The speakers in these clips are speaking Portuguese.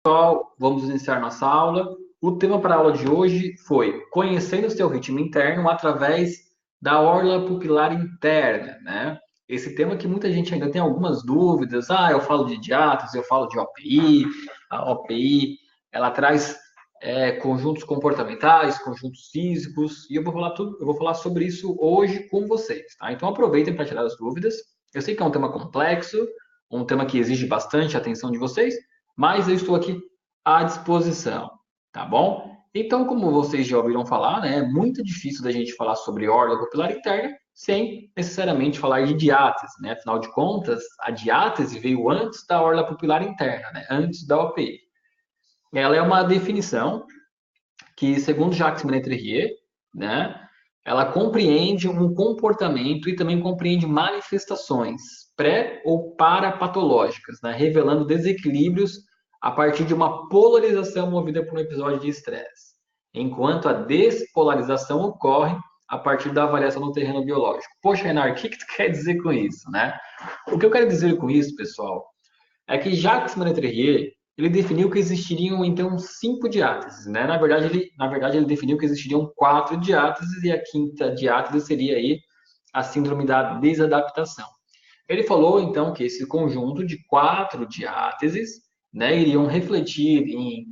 Pessoal, vamos iniciar nossa aula. O tema para a aula de hoje foi conhecendo o seu ritmo interno através da orla pupilar interna, né? Esse tema que muita gente ainda tem algumas dúvidas. Eu falo de diástase, eu falo de OPI. A OPI, ela traz conjuntos comportamentais, conjuntos físicos, e eu vou falar sobre isso hoje com vocês, tá? Então aproveitem para tirar as dúvidas. Eu sei que é um tema complexo, um tema que exige bastante atenção de vocês, mas eu estou aqui à disposição, tá bom? Então, como vocês já ouviram falar, né, é muito difícil da gente falar sobre orla pupilar interna sem necessariamente falar de diátese, né? Afinal de contas, a diátese veio antes da orla pupilar interna, né? Antes da OPI. Ela é uma definição que, segundo Jacques Menetrier, né, ela compreende um comportamento e também compreende manifestações pré ou parapatológicas, né, revelando desequilíbrios a partir de uma polarização movida por um episódio de estresse, enquanto a despolarização ocorre a partir da avaliação do terreno biológico. Poxa, Renan, o que tu quer dizer com isso, né? O que eu quero dizer com isso, pessoal, é que Jacques Menetrier ele definiu que existiriam então 5 diáteses, né? Na verdade ele definiu que existiriam 4 diáteses e a quinta diátese seria aí a síndrome da desadaptação. Ele falou então que esse conjunto de 4 diáteses, né, iriam refletir em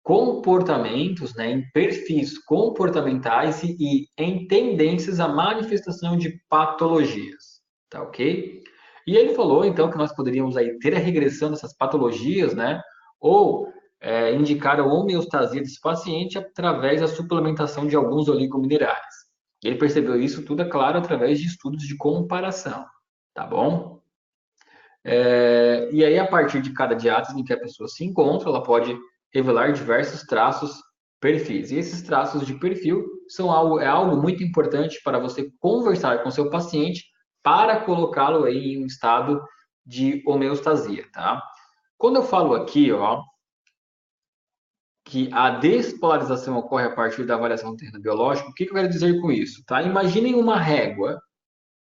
comportamentos, né, em perfis comportamentais e em tendências à manifestação de patologias, tá ok? E ele falou então que nós poderíamos aí ter a regressão dessas patologias, né, ou indicar a homeostasia desse paciente através da suplementação de alguns oligominerais. Ele percebeu isso tudo, é claro, através de estudos de comparação, tá bom? E aí, a partir de cada diátese em que a pessoa se encontra, ela pode revelar diversos traços, perfis. E esses traços de perfil é algo muito importante para você conversar com seu paciente para colocá-lo aí em um estado de homeostasia, tá? Quando eu falo aqui, ó, que a despolarização ocorre a partir da avaliação do terreno biológico, o que eu quero dizer com isso, tá? Imaginem uma régua,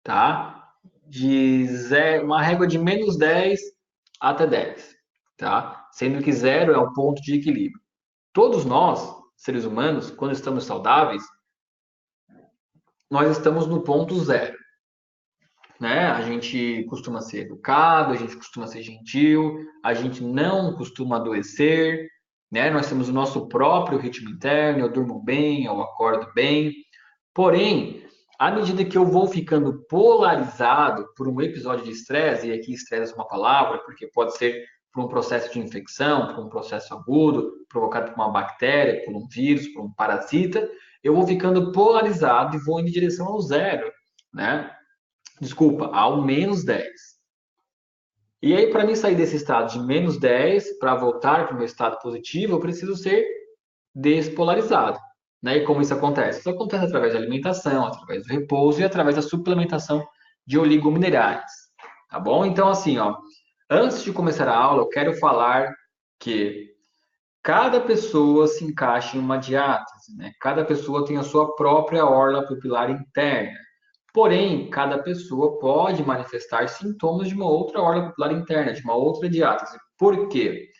tá? Uma régua de -10 até 10, tá? Sendo que 0 é o ponto de equilíbrio. Todos nós, seres humanos, quando estamos saudáveis, nós estamos no ponto 0, né? A gente costuma ser educado, a gente costuma ser gentil, a gente não costuma adoecer, né? Nós temos o nosso próprio ritmo interno, eu durmo bem, eu acordo bem. Porém, à medida que eu vou ficando polarizado por um episódio de estresse, e aqui estresse é uma palavra, porque pode ser por um processo de infecção, por um processo agudo, provocado por uma bactéria, por um vírus, por um parasita, eu vou ficando polarizado e vou em direção ao 0, né? Desculpa, ao -10. E aí, para mim sair desse estado de -10, para voltar para o meu estado positivo, eu preciso ser despolarizado. Né? E como isso acontece? Isso acontece através da alimentação, através do repouso e através da suplementação de oligominerais. Tá bom? Então, assim, ó, antes de começar a aula, eu quero falar que cada pessoa se encaixa em uma diátese, né? Cada pessoa tem a sua própria orla pupilar interna. Porém, cada pessoa pode manifestar sintomas de uma outra orla pupilar interna, de uma outra diátese. Por quê?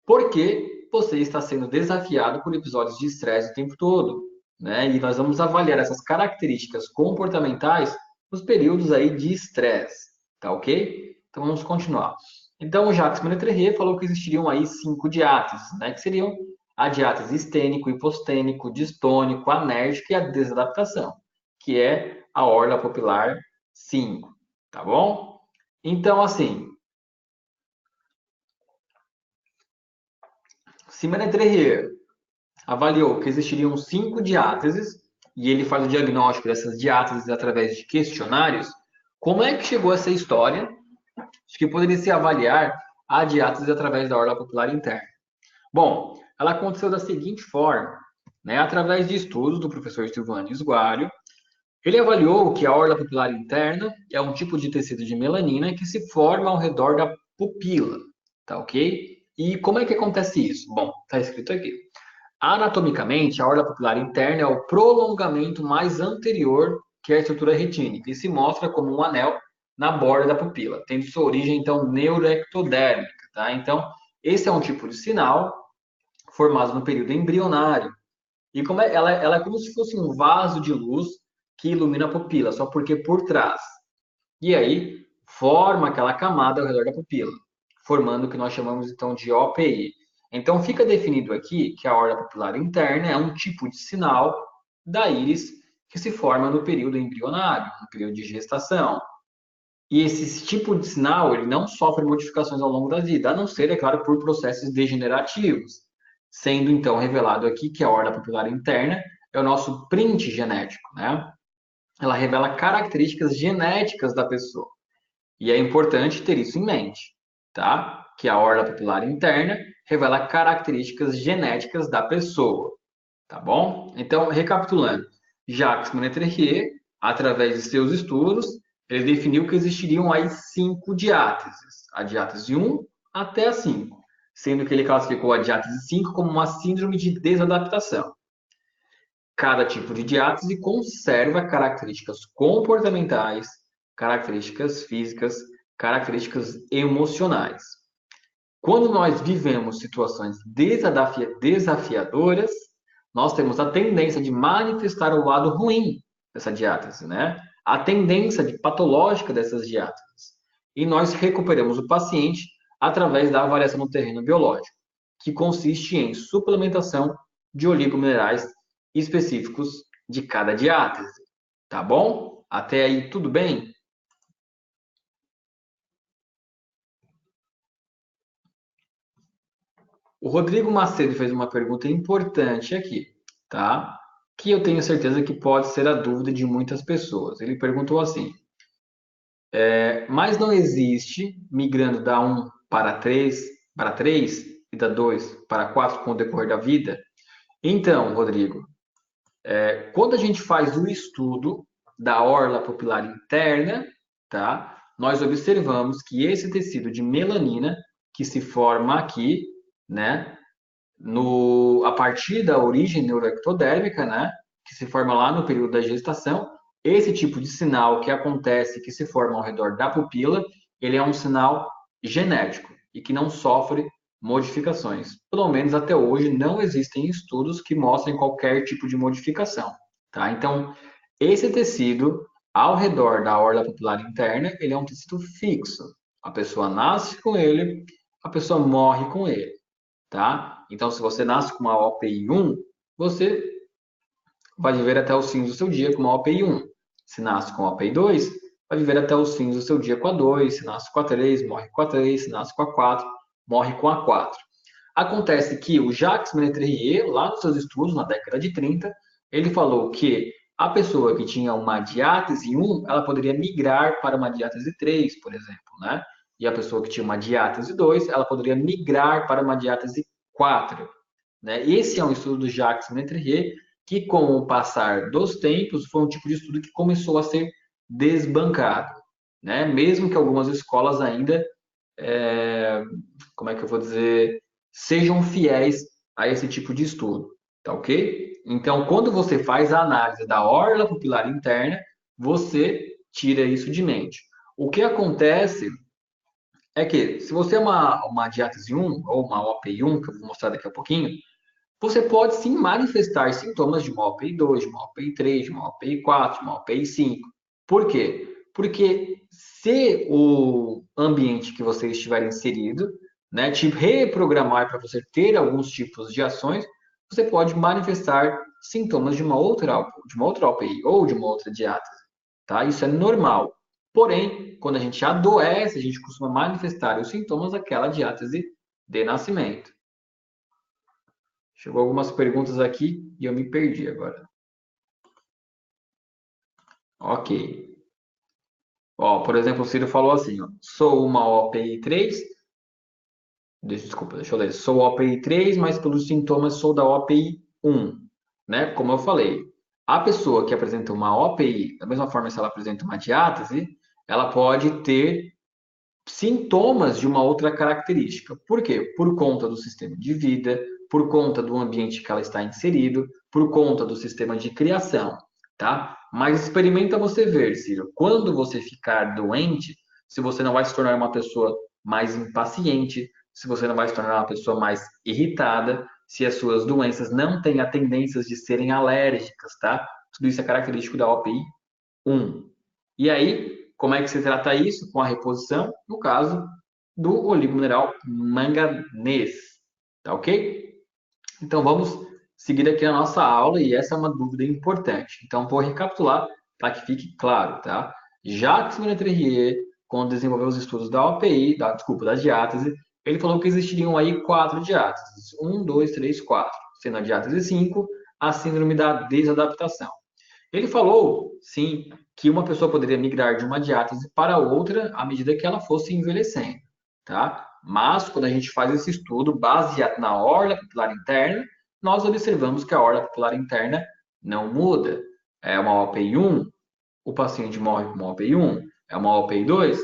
Porque você está sendo desafiado por episódios de estresse o tempo todo, né? E nós vamos avaliar essas características comportamentais nos períodos aí de estresse, tá ok? Então vamos continuar. Então o Jacques Menetrier falou que existiriam aí 5 diáteses, né? Que seriam a diátese estênico, hipostênico, distônico, anérgico e a desadaptação, que é a orla pupilar 5, tá bom? Então assim, se Menetrier avaliou que existiriam 5 diáteses e ele faz o diagnóstico dessas diáteses através de questionários, como é que chegou essa história de que poderia se avaliar a diátese através da orla pupilar interna? Bom, ela aconteceu da seguinte forma, né? Através de estudos do professor Silvano Sguario, ele avaliou que a orla pupilar interna é um tipo de tecido de melanina que se forma ao redor da pupila, tá ok? E como é que acontece isso? Bom, está escrito aqui. Anatomicamente, a orla pupilar interna é o prolongamento mais anterior que a estrutura retínica e se mostra como um anel na borda da pupila, tendo sua origem, então, neuroectodérmica, tá? Então, Esse é um tipo de sinal formado no período embrionário. E ela é como se fosse um vaso de luz que ilumina a pupila, só porque por trás. E aí forma aquela camada ao redor da pupila, formando o que nós chamamos então de OPI. Então fica definido aqui que a orla pupilar interna é um tipo de sinal da íris que se forma no período embrionário, no período de gestação. E esse tipo de sinal, ele não sofre modificações ao longo da vida, a não ser, é claro, por processos degenerativos, sendo então revelado aqui que a orla pupilar interna é o nosso print genético, né? Ela revela características genéticas da pessoa. E é importante ter isso em mente, tá? Que a orla pupilar interna revela características genéticas da pessoa, tá bom? Então, recapitulando, Jacques Menetrier, através de seus estudos, ele definiu que existiriam aí 5 diáteses, a diátese 1 até a 5, sendo que ele classificou a diátese 5 como uma síndrome de desadaptação. Cada tipo de diátese conserva características comportamentais, características físicas, características emocionais. Quando nós vivemos situações desafiadoras, nós temos a tendência de manifestar o lado ruim dessa diátese, né? A tendência patológica dessas diáteses. E nós recuperamos o paciente através da avaliação no terreno biológico, que consiste em suplementação de oligominerais específicos de cada diátese. Tá bom? Até aí tudo bem? O Rodrigo Macedo fez uma pergunta importante aqui, tá? Que eu tenho certeza que pode ser a dúvida de muitas pessoas. Ele perguntou assim: mas não existe migrando da um para 3 e da 2 para 4 com o decorrer da vida? Então, Rodrigo, quando a gente faz o estudo da orla pupilar interna, tá? Nós observamos que esse tecido de melanina que se forma aqui, né? A partir da origem neuroectodérmica, né, que se forma lá no período da gestação, esse tipo de sinal que acontece, que se forma ao redor da pupila, ele é um sinal genético e que não sofre modificações. Pelo menos até hoje não existem estudos que mostrem qualquer tipo de modificação, tá? Então, esse tecido ao redor da orla pupilar interna, ele é um tecido fixo. A pessoa nasce com ele, a pessoa morre com ele, tá? Então, se você nasce com uma OPI 1, você vai viver até os fins do seu dia com uma OPI 1. Se nasce com a OPI 2, vai viver até os fins do seu dia com a 2. Se nasce com a 3, morre com a 3. Se nasce com a 4, morre com a 4. Acontece que o Jacques Menetrier, lá nos seus estudos, na década de 30, ele falou que a pessoa que tinha uma diátese 1, ela poderia migrar para uma diátese 3, por exemplo, né? E a pessoa que tinha uma diátese 2, ela poderia migrar para uma diátese 4, né? Esse é um estudo do Jacques Menetrier, que com o passar dos tempos foi um tipo de estudo que começou a ser desbancado, né? Mesmo que algumas escolas ainda, como é que eu vou dizer, sejam fiéis a esse tipo de estudo, tá ok? Então, quando você faz a análise da orla pupilar interna, você tira isso de mente. O que acontece é que, se você é uma diátese 1 ou uma OPI 1, que eu vou mostrar daqui a pouquinho, você pode sim manifestar sintomas de uma OPI 2, de uma OPI 3, de uma OPI 4, de uma OPI 5. Por quê? Porque se o ambiente que você estiver inserido, né, te reprogramar para você ter alguns tipos de ações, você pode manifestar sintomas de uma outra OPI ou de uma outra diátese, tá? Isso é normal. Porém, quando a gente adoece, a gente costuma manifestar os sintomas daquela diátese de nascimento. Chegou algumas perguntas aqui e eu me perdi agora. Ok. Ó, por exemplo, o Ciro falou assim, ó, sou uma OPI 3, desculpa, deixa eu ler. Sou OPI 3, mas pelos sintomas sou da OPI 1, né? Como eu falei, a pessoa que apresenta uma OPI, da mesma forma se ela apresenta uma diátese, ela pode ter sintomas de uma outra característica. Por quê? Por conta do sistema de vida, por conta do ambiente que ela está inserido, por conta do sistema de criação, tá? Mas experimenta você ver, Ciro, quando você ficar doente, se você não vai se tornar uma pessoa mais impaciente, se você não vai se tornar uma pessoa mais irritada, se as suas doenças não têm a tendência de serem alérgicas, tá? Tudo isso é característico da OPI 1. E aí, como é que se trata isso? Com a reposição, no caso do oligomineral manganês, tá ok? Então vamos seguir aqui a nossa aula e essa é uma dúvida importante. Então vou recapitular para que fique claro, tá? Jacques Monnetrier, quando desenvolveu os estudos da OPI, da diátese, ele falou que existiriam aí 4 diáteses. 1, 2, 3, 4. Sendo a diátese 5, a síndrome da desadaptação. Ele falou, sim, que uma pessoa poderia migrar de uma diátese para outra à medida que ela fosse envelhecendo, tá? Mas, quando a gente faz esse estudo baseado na orla pupilar interna, nós observamos que a orla pupilar interna não muda. É uma OPI 1, o paciente morre com uma OPI 1. É uma OPI 2,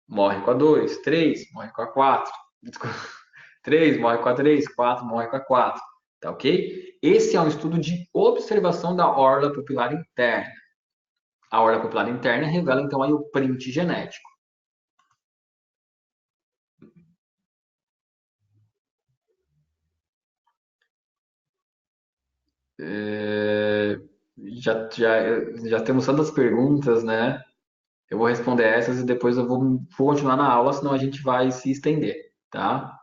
morre com a 2. 3, morre com a 4. 3, morre com a 3. 4, morre com a 4. Tá ok? Esse é um estudo de observação da orla pupilar interna. A orla pupilar interna revela, então, aí o print genético. Já temos tantas perguntas, né? Eu vou responder essas e depois eu vou continuar na aula, senão a gente vai se estender, tá?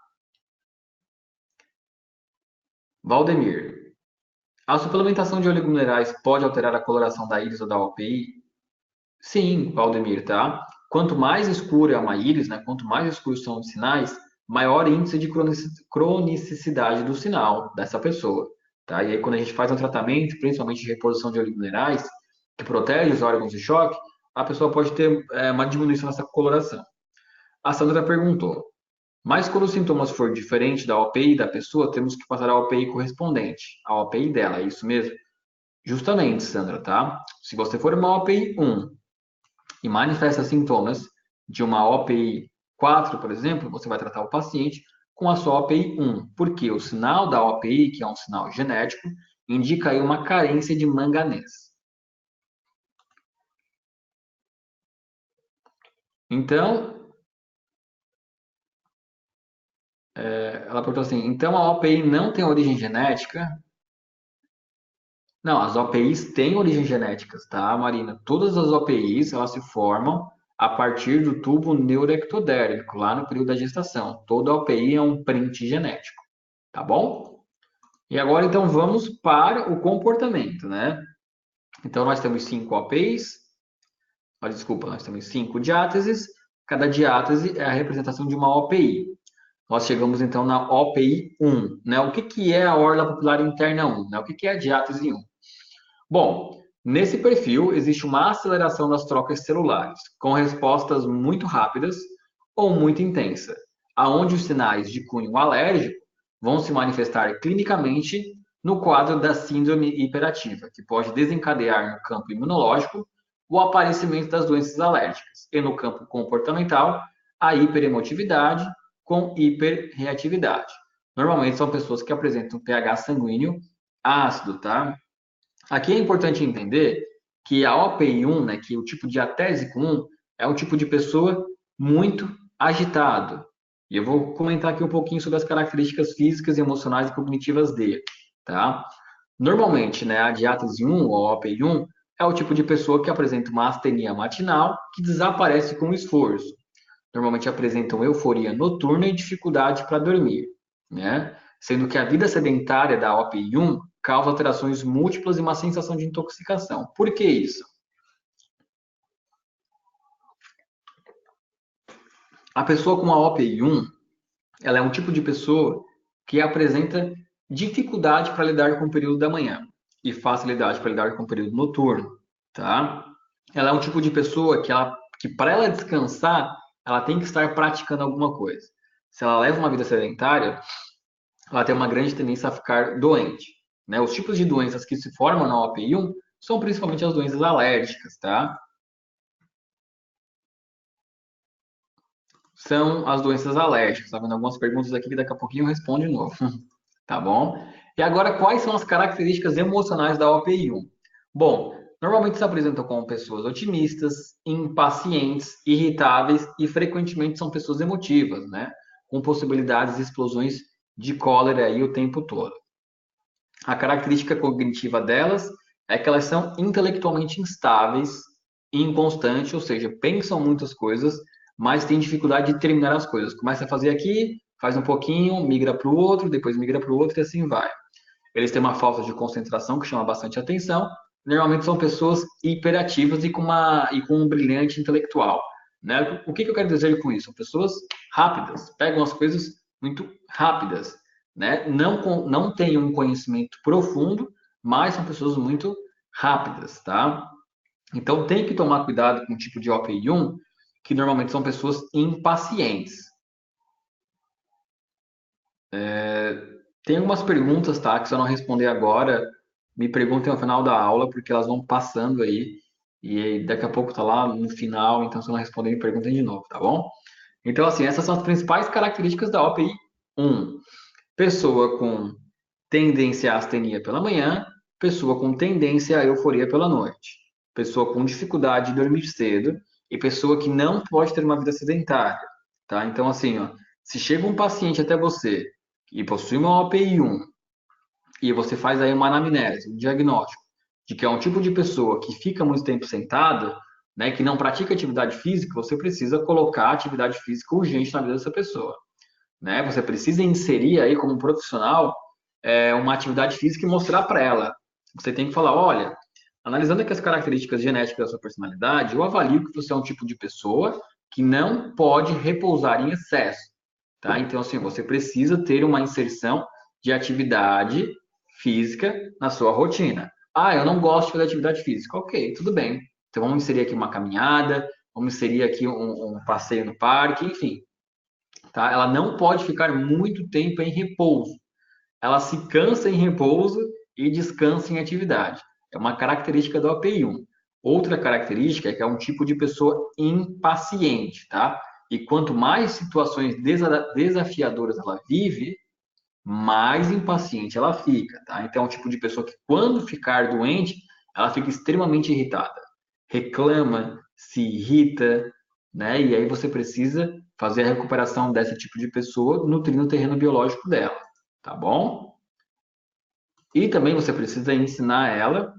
Valdemir, a suplementação de oligominerais pode alterar a coloração da íris ou da OPI? Sim, Valdemir, tá? Quanto mais escura é uma íris, né? Quanto mais escuros são os sinais, maior índice de cronicidade do sinal dessa pessoa, tá? E aí quando a gente faz um tratamento, principalmente de reposição de oligominerais, que protege os órgãos de choque, a pessoa pode ter uma diminuição nessa coloração. A Sandra perguntou, mas quando os sintomas for diferente da OPI da pessoa, temos que passar a OPI correspondente, a OPI dela, é isso mesmo? Justamente, Sandra, tá? Se você for uma OPI 1 e manifesta sintomas de uma OPI 4, por exemplo, você vai tratar o paciente com a sua OPI 1, porque o sinal da OPI, que é um sinal genético, indica aí uma carência de manganês. Então, ela perguntou assim, então a OPI não tem origem genética? Não, as OPIs têm origem genéticas, tá, Marina? Todas as OPIs, elas se formam a partir do tubo neuroectodérmico, lá no período da gestação. Toda OPI é um print genético, tá bom? E agora, então, vamos para o comportamento, né? Então, nós temos 5 OPIs, desculpa, nós temos 5 diáteses, cada diátese é a representação de uma OPI. Nós chegamos, então, na OPI 1, né? O que, que é a orla pupilar interna 1, né? O que, que é a diátese 1? Bom, nesse perfil existe uma aceleração das trocas celulares, com respostas muito rápidas ou muito intensa, aonde os sinais de cunho alérgico vão se manifestar clinicamente no quadro da síndrome hiperativa, que pode desencadear no campo imunológico o aparecimento das doenças alérgicas, e no campo comportamental a hiperemotividade com hiperreatividade. Normalmente são pessoas que apresentam pH sanguíneo ácido, tá? Aqui é importante entender que a OPI1, né, que é o tipo diatésico 1, é um tipo de pessoa muito agitado. E eu vou comentar aqui um pouquinho sobre as características físicas, emocionais e cognitivas dele, tá? Normalmente, né, a diátese 1 ou OPI1 é o tipo de pessoa que apresenta uma astenia matinal que desaparece com esforço. Normalmente apresentam euforia noturna e dificuldade para dormir, né? Sendo que a vida sedentária da OPI1 causa alterações múltiplas e uma sensação de intoxicação. Por que isso? A pessoa com a OPI1, ela é um tipo de pessoa que apresenta dificuldade para lidar com o período da manhã e facilidade para lidar com o período noturno, tá? Ela é um tipo de pessoa que para ela descansar, ela tem que estar praticando alguma coisa. Se ela leva uma vida sedentária, ela tem uma grande tendência a ficar doente, né? Os tipos de doenças que se formam na OPI1 são principalmente as doenças alérgicas, tá? São as doenças alérgicas. Tá vendo algumas perguntas aqui que daqui a pouquinho eu respondo de novo, tá bom? E agora, quais são as características emocionais da OPI1? Bom, normalmente se apresentam como pessoas otimistas, impacientes, irritáveis e frequentemente são pessoas emotivas, né? com possibilidades de explosões de cólera aí o tempo todo. A característica cognitiva delas é que elas são intelectualmente instáveis e inconstantes, ou seja, pensam muitas coisas, mas têm dificuldade de terminar as coisas. Começa a fazer aqui, faz um pouquinho, migra para o outro, depois migra para o outro e assim vai. Eles têm uma falta de concentração que chama bastante atenção. Normalmente são pessoas hiperativas e com um brilhante intelectual. Né? O que eu quero dizer com isso? São pessoas rápidas, pegam as coisas muito rápidas. Né? Não têm um conhecimento profundo, mas são pessoas muito rápidas. Tá? Então tem que tomar cuidado com o tipo de OPI1, que normalmente são pessoas impacientes. Tem algumas perguntas, tá? Que se eu não responder agora, me perguntem ao final da aula, porque elas vão passando aí. E aí, daqui a pouco tá lá no final, então se eu não responder, me perguntem de novo, tá bom? Então, assim, essas são as principais características da OPI 1. Pessoa com tendência à astenia pela manhã, pessoa com tendência à euforia pela noite, pessoa com dificuldade de dormir cedo e pessoa que não pode ter uma vida sedentária, tá? Então, assim, ó, se chega um paciente até você e possui uma OPI1 e você faz aí uma anamnese, um diagnóstico de que é um tipo de pessoa que fica muito tempo sentada, né, que não pratica atividade física, você precisa colocar atividade física urgente na vida dessa pessoa, né? Você precisa inserir aí como profissional uma atividade física e mostrar para ela. Você tem que falar, olha, analisando aqui as características genéticas da sua personalidade, eu avalio que você é um tipo de pessoa que não pode repousar em excesso, tá? Então, assim, você precisa ter uma inserção de atividade física na sua rotina. Ah, eu não gosto de fazer atividade física. Ok, tudo bem. Então, vamos inserir aqui uma caminhada, vamos inserir aqui um passeio no parque, enfim, tá? Ela não pode ficar muito tempo em repouso. Ela se cansa em repouso e descansa em atividade. É uma característica do API1. Outra característica é que é um tipo de pessoa impaciente, tá? E quanto mais situações desafiadoras ela vive, mais impaciente ela fica, tá? Então é um tipo de pessoa que quando ficar doente, ela fica extremamente irritada. Reclama, se irrita, né? E aí você precisa fazer a recuperação desse tipo de pessoa nutrindo o terreno biológico dela, tá bom? E também você precisa ensinar ela,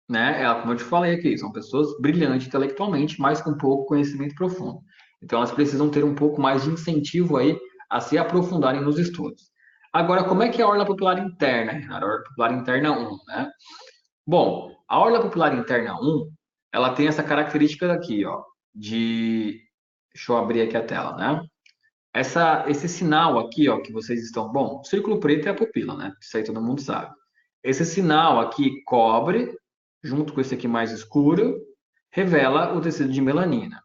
né? Ela, como eu te falei aqui, são pessoas brilhantes intelectualmente, mas com pouco conhecimento profundo. Então elas precisam ter um pouco mais de incentivo aí a se aprofundarem nos estudos. Agora, como é que é a orla pupilar interna, Renato? A orla pupilar interna 1, né? Bom, a orla pupilar interna 1, ela tem essa característica aqui, ó, de... Deixa eu abrir aqui a tela, né? Esse sinal aqui, ó, que vocês estão... Bom, o círculo preto é a pupila, né? Isso aí todo mundo sabe. Esse sinal aqui cobre, junto com esse aqui mais escuro, revela o tecido de melanina.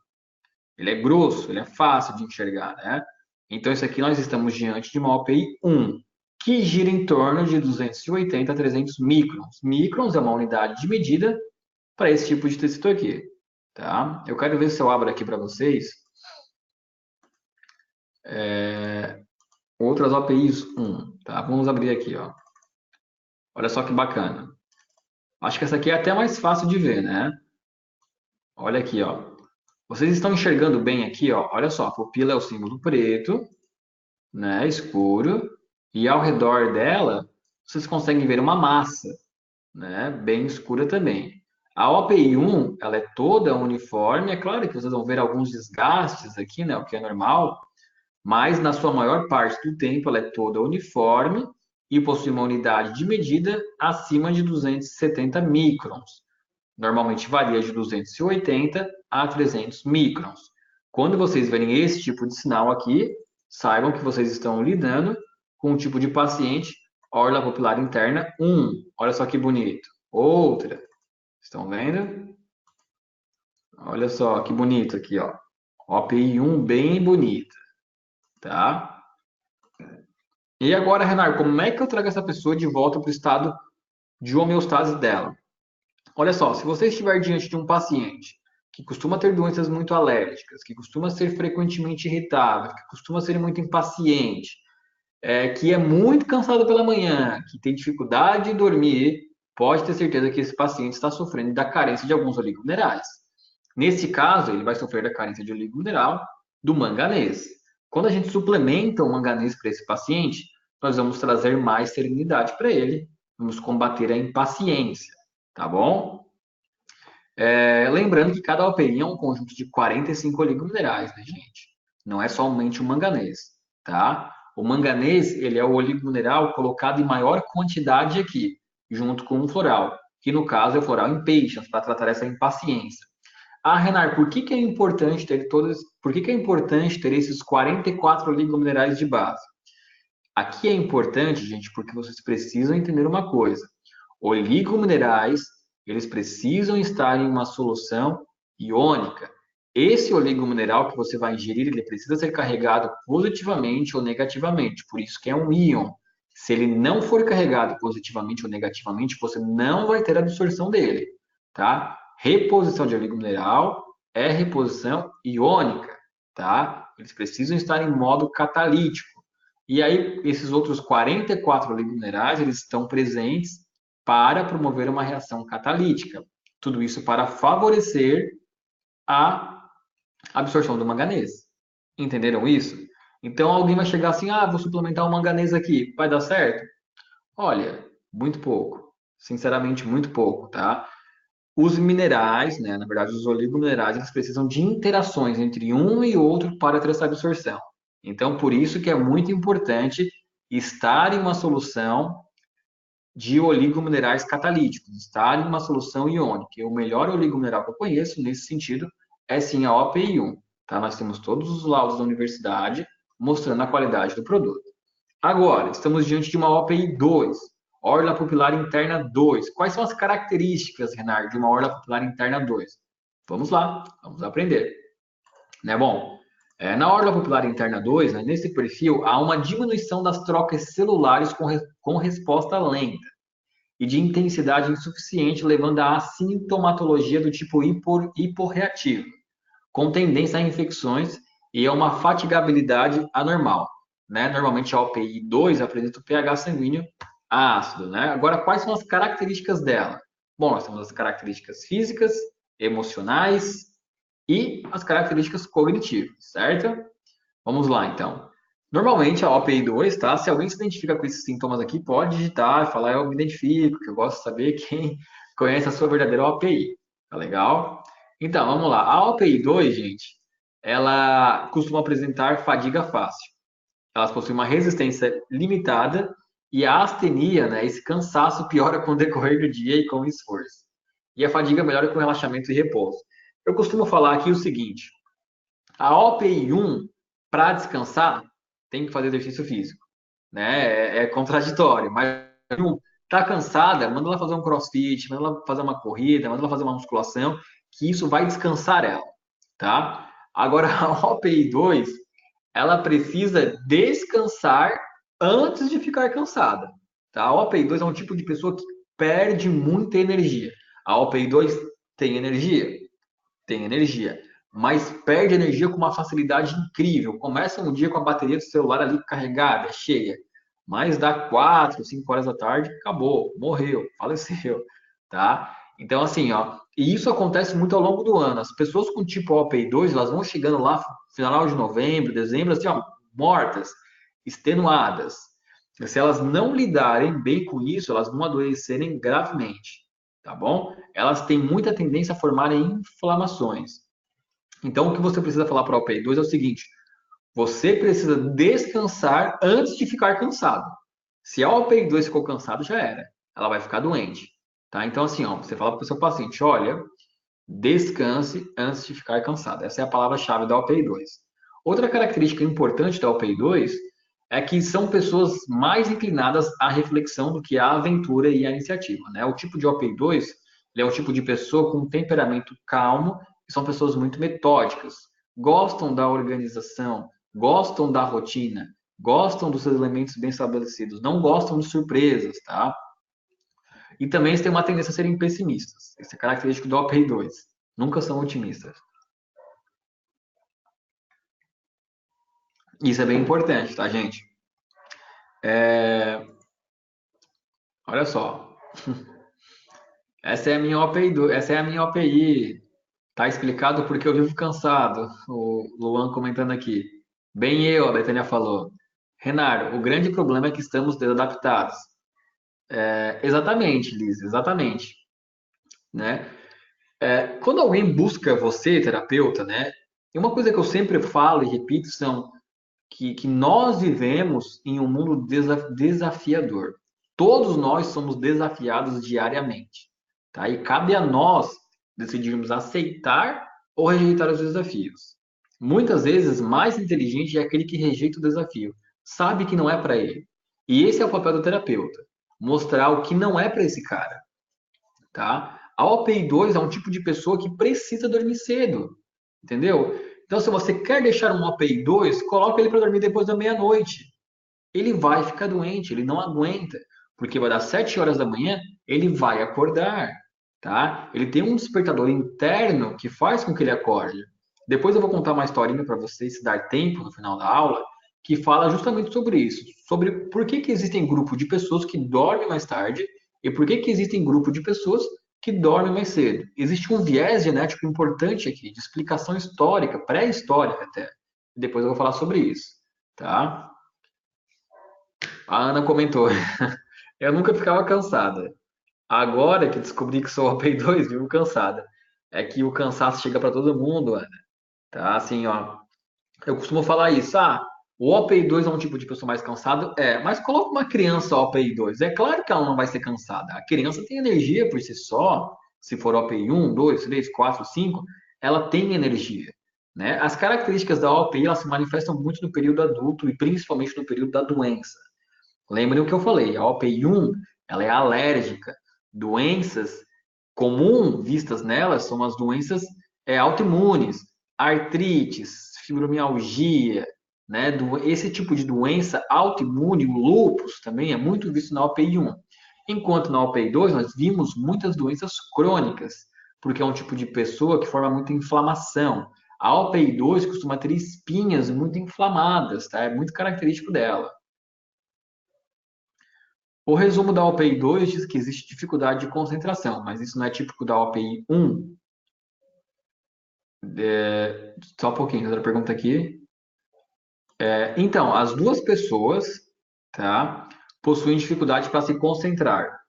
Ele é grosso, ele é fácil de enxergar, né? Então, isso aqui nós estamos diante de uma OPI 1, que gira em torno de 280 a 300 microns. Microns é uma unidade de medida para esse tipo de tecido aqui, tá? Eu quero ver se eu abro aqui para vocês outras OPIs 1, tá? Vamos abrir aqui, ó. Olha só que bacana. Acho que essa aqui é até mais fácil de ver, né? Olha aqui, ó. Vocês estão enxergando bem aqui, ó. Olha só, a pupila é o símbolo preto, né? Escuro. E ao redor dela, vocês conseguem ver uma massa, né? Bem escura também. A OPI1, ela é toda uniforme. É claro que vocês vão ver alguns desgastes aqui, né? O que é normal. Mas na sua maior parte do tempo ela é toda uniforme e possui uma unidade de medida acima de 270 microns. Normalmente varia de 280 a 300 microns. Quando vocês verem esse tipo de sinal aqui, saibam que vocês estão lidando com um tipo de paciente orla pupilar interna 1. Olha só que bonito. Outra. Estão vendo? Olha só que bonito aqui, ó. OPI 1 bem bonita, tá? E agora, Renan, como é que eu trago essa pessoa de volta para o estado de homeostase dela? Olha só, se você estiver diante de um paciente que costuma ter doenças muito alérgicas, que costuma ser frequentemente irritável, que costuma ser muito impaciente, que é muito cansado pela manhã, que tem dificuldade de dormir, pode ter certeza que esse paciente está sofrendo da carência de alguns oligominerais. Nesse caso, ele vai sofrer da carência de oligomineral do manganês. Quando a gente suplementa o manganês para esse paciente, nós vamos trazer mais serenidade para ele, vamos combater a impaciência, tá bom? Lembrando que cada OPI é um conjunto de 45 oligominerais, né, gente? Não é somente o manganês, tá? O manganês, ele é o oligomineral colocado em maior quantidade aqui, junto com o floral, que no caso é o floral impatiens, para tratar essa impaciência. Ah, Renar, por que que é importante ter esses 44 oligominerais de base? Aqui é importante, gente, porque vocês precisam entender uma coisa. Oligominerais, eles precisam estar em uma solução iônica. Esse oligomineral que você vai ingerir, ele precisa ser carregado positivamente ou negativamente, por isso que é um íon. Se ele não for carregado positivamente ou negativamente, você não vai ter absorção dele, tá? Reposição de oligomineral é reposição iônica, tá? Eles precisam estar em modo catalítico. E aí, esses outros 44 oligominerais, eles estão presentes para promover uma reação catalítica. Tudo isso para favorecer a absorção do manganês. Entenderam isso? Então alguém vai chegar assim: ah, vou suplementar o manganês aqui, vai dar certo? Olha, muito pouco. Sinceramente, muito pouco, tá? Os minerais, né, na verdade, os oligominerais, eles precisam de interações entre um e outro para ter essa absorção. Então, por isso que é muito importante estar em uma solução de oligominerais catalíticos, estar em uma solução iônica. E o melhor oligomineral que eu conheço nesse sentido é sim a OPI1. Tá? Nós temos todos os laudos da universidade mostrando a qualidade do produto. Agora, estamos diante de uma OPI 2, orla pupilar interna 2. Quais são as características, Renato, de uma orla pupilar interna 2? Vamos lá, vamos aprender. Né? Bom, na orla pupilar interna 2, né, nesse perfil, há uma diminuição das trocas celulares com resposta lenta e de intensidade insuficiente, levando à sintomatologia do tipo hiporreativo, com tendência a infecções e a uma fatigabilidade anormal. Né? Normalmente a OPI 2 apresenta o pH sanguíneo ácido. Né? Agora, quais são as características dela? Bom, nós temos as características físicas, emocionais e as características cognitivas, certo? Vamos lá, então. Normalmente a OPI 2, tá? Se alguém se identifica com esses sintomas aqui, pode digitar e falar, eu me identifico, que eu gosto de saber quem conhece a sua verdadeira OPI. Tá legal? Então, vamos lá. A OPI 2, gente, ela costuma apresentar fadiga fácil. Elas possuem uma resistência limitada e a astenia, né, esse cansaço piora com o decorrer do dia e com o esforço. E a fadiga melhora com relaxamento e repouso. Eu costumo falar aqui o seguinte, a OPI 1, para descansar, tem que fazer exercício físico, né? É contraditório, mas tá cansada, manda ela fazer um crossfit, manda ela fazer uma corrida, manda ela fazer uma musculação, que isso vai descansar ela, tá? Agora, a OPI 2, ela precisa descansar antes de ficar cansada, tá? A OPI 2 é um tipo de pessoa que perde muita energia. A OPI 2 tem energia? Tem energia, mas perde energia com uma facilidade incrível. Começa um dia com a bateria do celular ali carregada, cheia, mas dá 4, 5 horas da tarde, acabou, morreu, faleceu, tá? Então, assim, ó, e isso acontece muito ao longo do ano. As pessoas com tipo OPI2, elas vão chegando lá, final de novembro, dezembro, assim, ó, mortas, extenuadas. Se elas não lidarem bem com isso, elas vão adoecerem gravemente, tá bom? Elas têm muita tendência a formarem inflamações. Então, o que você precisa falar para a OPI 2 é o seguinte: você precisa descansar antes de ficar cansado. Se a OPI 2 ficou cansado, já era. Ela vai ficar doente. Tá? Então, assim, ó, você fala para o seu paciente: olha, descanse antes de ficar cansado. Essa é a palavra-chave da OPI 2. Outra característica importante da OPI 2 é que são pessoas mais inclinadas à reflexão do que à aventura e à iniciativa. Né? O tipo de OPI 2 ele é um tipo de pessoa com um temperamento calmo e são pessoas muito metódicas. Gostam da organização, gostam da rotina, gostam dos seus elementos bem estabelecidos, não gostam de surpresas, tá? E também eles têm uma tendência a serem pessimistas. Essa é característico do OPI 2. Nunca são otimistas. Isso é bem importante, tá, gente? Olha só. Essa é a minha OPI, essa é a minha OPI. Tá explicado porque eu vivo cansado. O Luan comentando aqui. Bem eu, a Betânia falou. Renato, o grande problema é que estamos desadaptados. Exatamente, Liz, exatamente, né? Quando alguém busca você, terapeuta, né? E uma coisa que eu sempre falo e repito são que nós vivemos em um mundo desafiador. Todos nós somos desafiados diariamente, tá? E cabe a nós decidirmos aceitar ou rejeitar os desafios. Muitas vezes, mais inteligente é aquele que rejeita o desafio, sabe que não é para ele. E esse é o papel do terapeuta, mostrar o que não é para esse cara, tá? A OPI2 é um tipo de pessoa que precisa dormir cedo, entendeu? Então, se você quer deixar um OPI2, coloque ele para dormir depois da meia-noite. Ele vai ficar doente, ele não aguenta, porque vai dar 7 horas da manhã, ele vai acordar, tá? Ele tem um despertador interno que faz com que ele acorde. Depois eu vou contar uma historinha para vocês, se dar tempo no final da aula, que fala justamente sobre isso, sobre por que que existem grupos de pessoas que dormem mais tarde e por que que existem grupos de pessoas que dormem mais cedo. Existe um viés genético importante aqui, de explicação histórica, pré-histórica até. Depois eu vou falar sobre isso, tá? A Ana comentou: eu nunca ficava cansada. Agora que descobri que sou OPI2, vivo cansada. É que o cansaço chega para todo mundo, Ana. Tá? Assim, ó. Eu costumo falar isso. Ah, o OPI2 é um tipo de pessoa mais cansado? É, mas coloca uma criança OPI2. É claro que ela não vai ser cansada. A criança tem energia por si só. Se for OPI 1, 2, 3, 4, 5, ela tem energia. Né? As características da OPI elas se manifestam muito no período adulto e principalmente no período da doença. Lembrem o que eu falei, a OPI1 ela é alérgica. Doenças comuns vistas nela são as doenças autoimunes, artrites, fibromialgia, né? Esse tipo de doença autoimune, o lúpus também é muito visto na OPI1. Enquanto na OPI2 nós vimos muitas doenças crônicas, porque é um tipo de pessoa que forma muita inflamação. A OPI2 costuma ter espinhas muito inflamadas, tá? É muito característico dela. O resumo da OPI 2 diz que existe dificuldade de concentração, mas isso não é típico da OPI 1. Só um pouquinho, outra pergunta aqui. Então, as duas pessoas, tá, possuem dificuldade para se concentrar.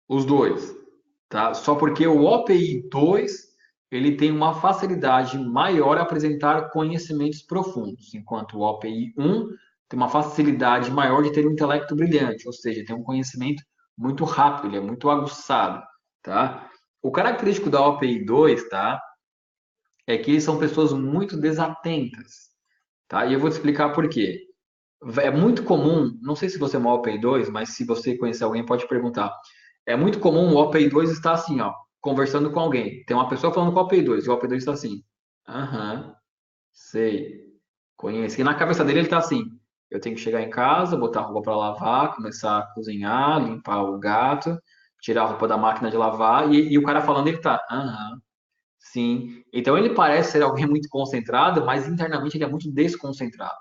Os dois, tá? Só porque o OPI 2 ele tem uma facilidade maior a apresentar conhecimentos profundos, enquanto o OPI 1 tem uma facilidade maior de ter um intelecto brilhante, ou seja, tem um conhecimento muito rápido, ele é muito aguçado, tá? O característico da OPI 2, tá, é que eles são pessoas muito desatentas, tá? E eu vou te explicar por quê. É muito comum, não sei se você é uma OPI 2, mas se você conhecer alguém pode perguntar. É muito comum o OPI 2 estar assim, ó, conversando com alguém. Tem uma pessoa falando com o OPI 2 e o OPI 2 está assim. Aham, sei, conheço. E na cabeça dele ele está assim. Eu tenho que chegar em casa, botar a roupa para lavar, começar a cozinhar, limpar o gato, tirar a roupa da máquina de lavar. E o cara falando, ele tá, aham, sim. Então ele parece ser alguém muito concentrado, mas internamente ele é muito desconcentrado.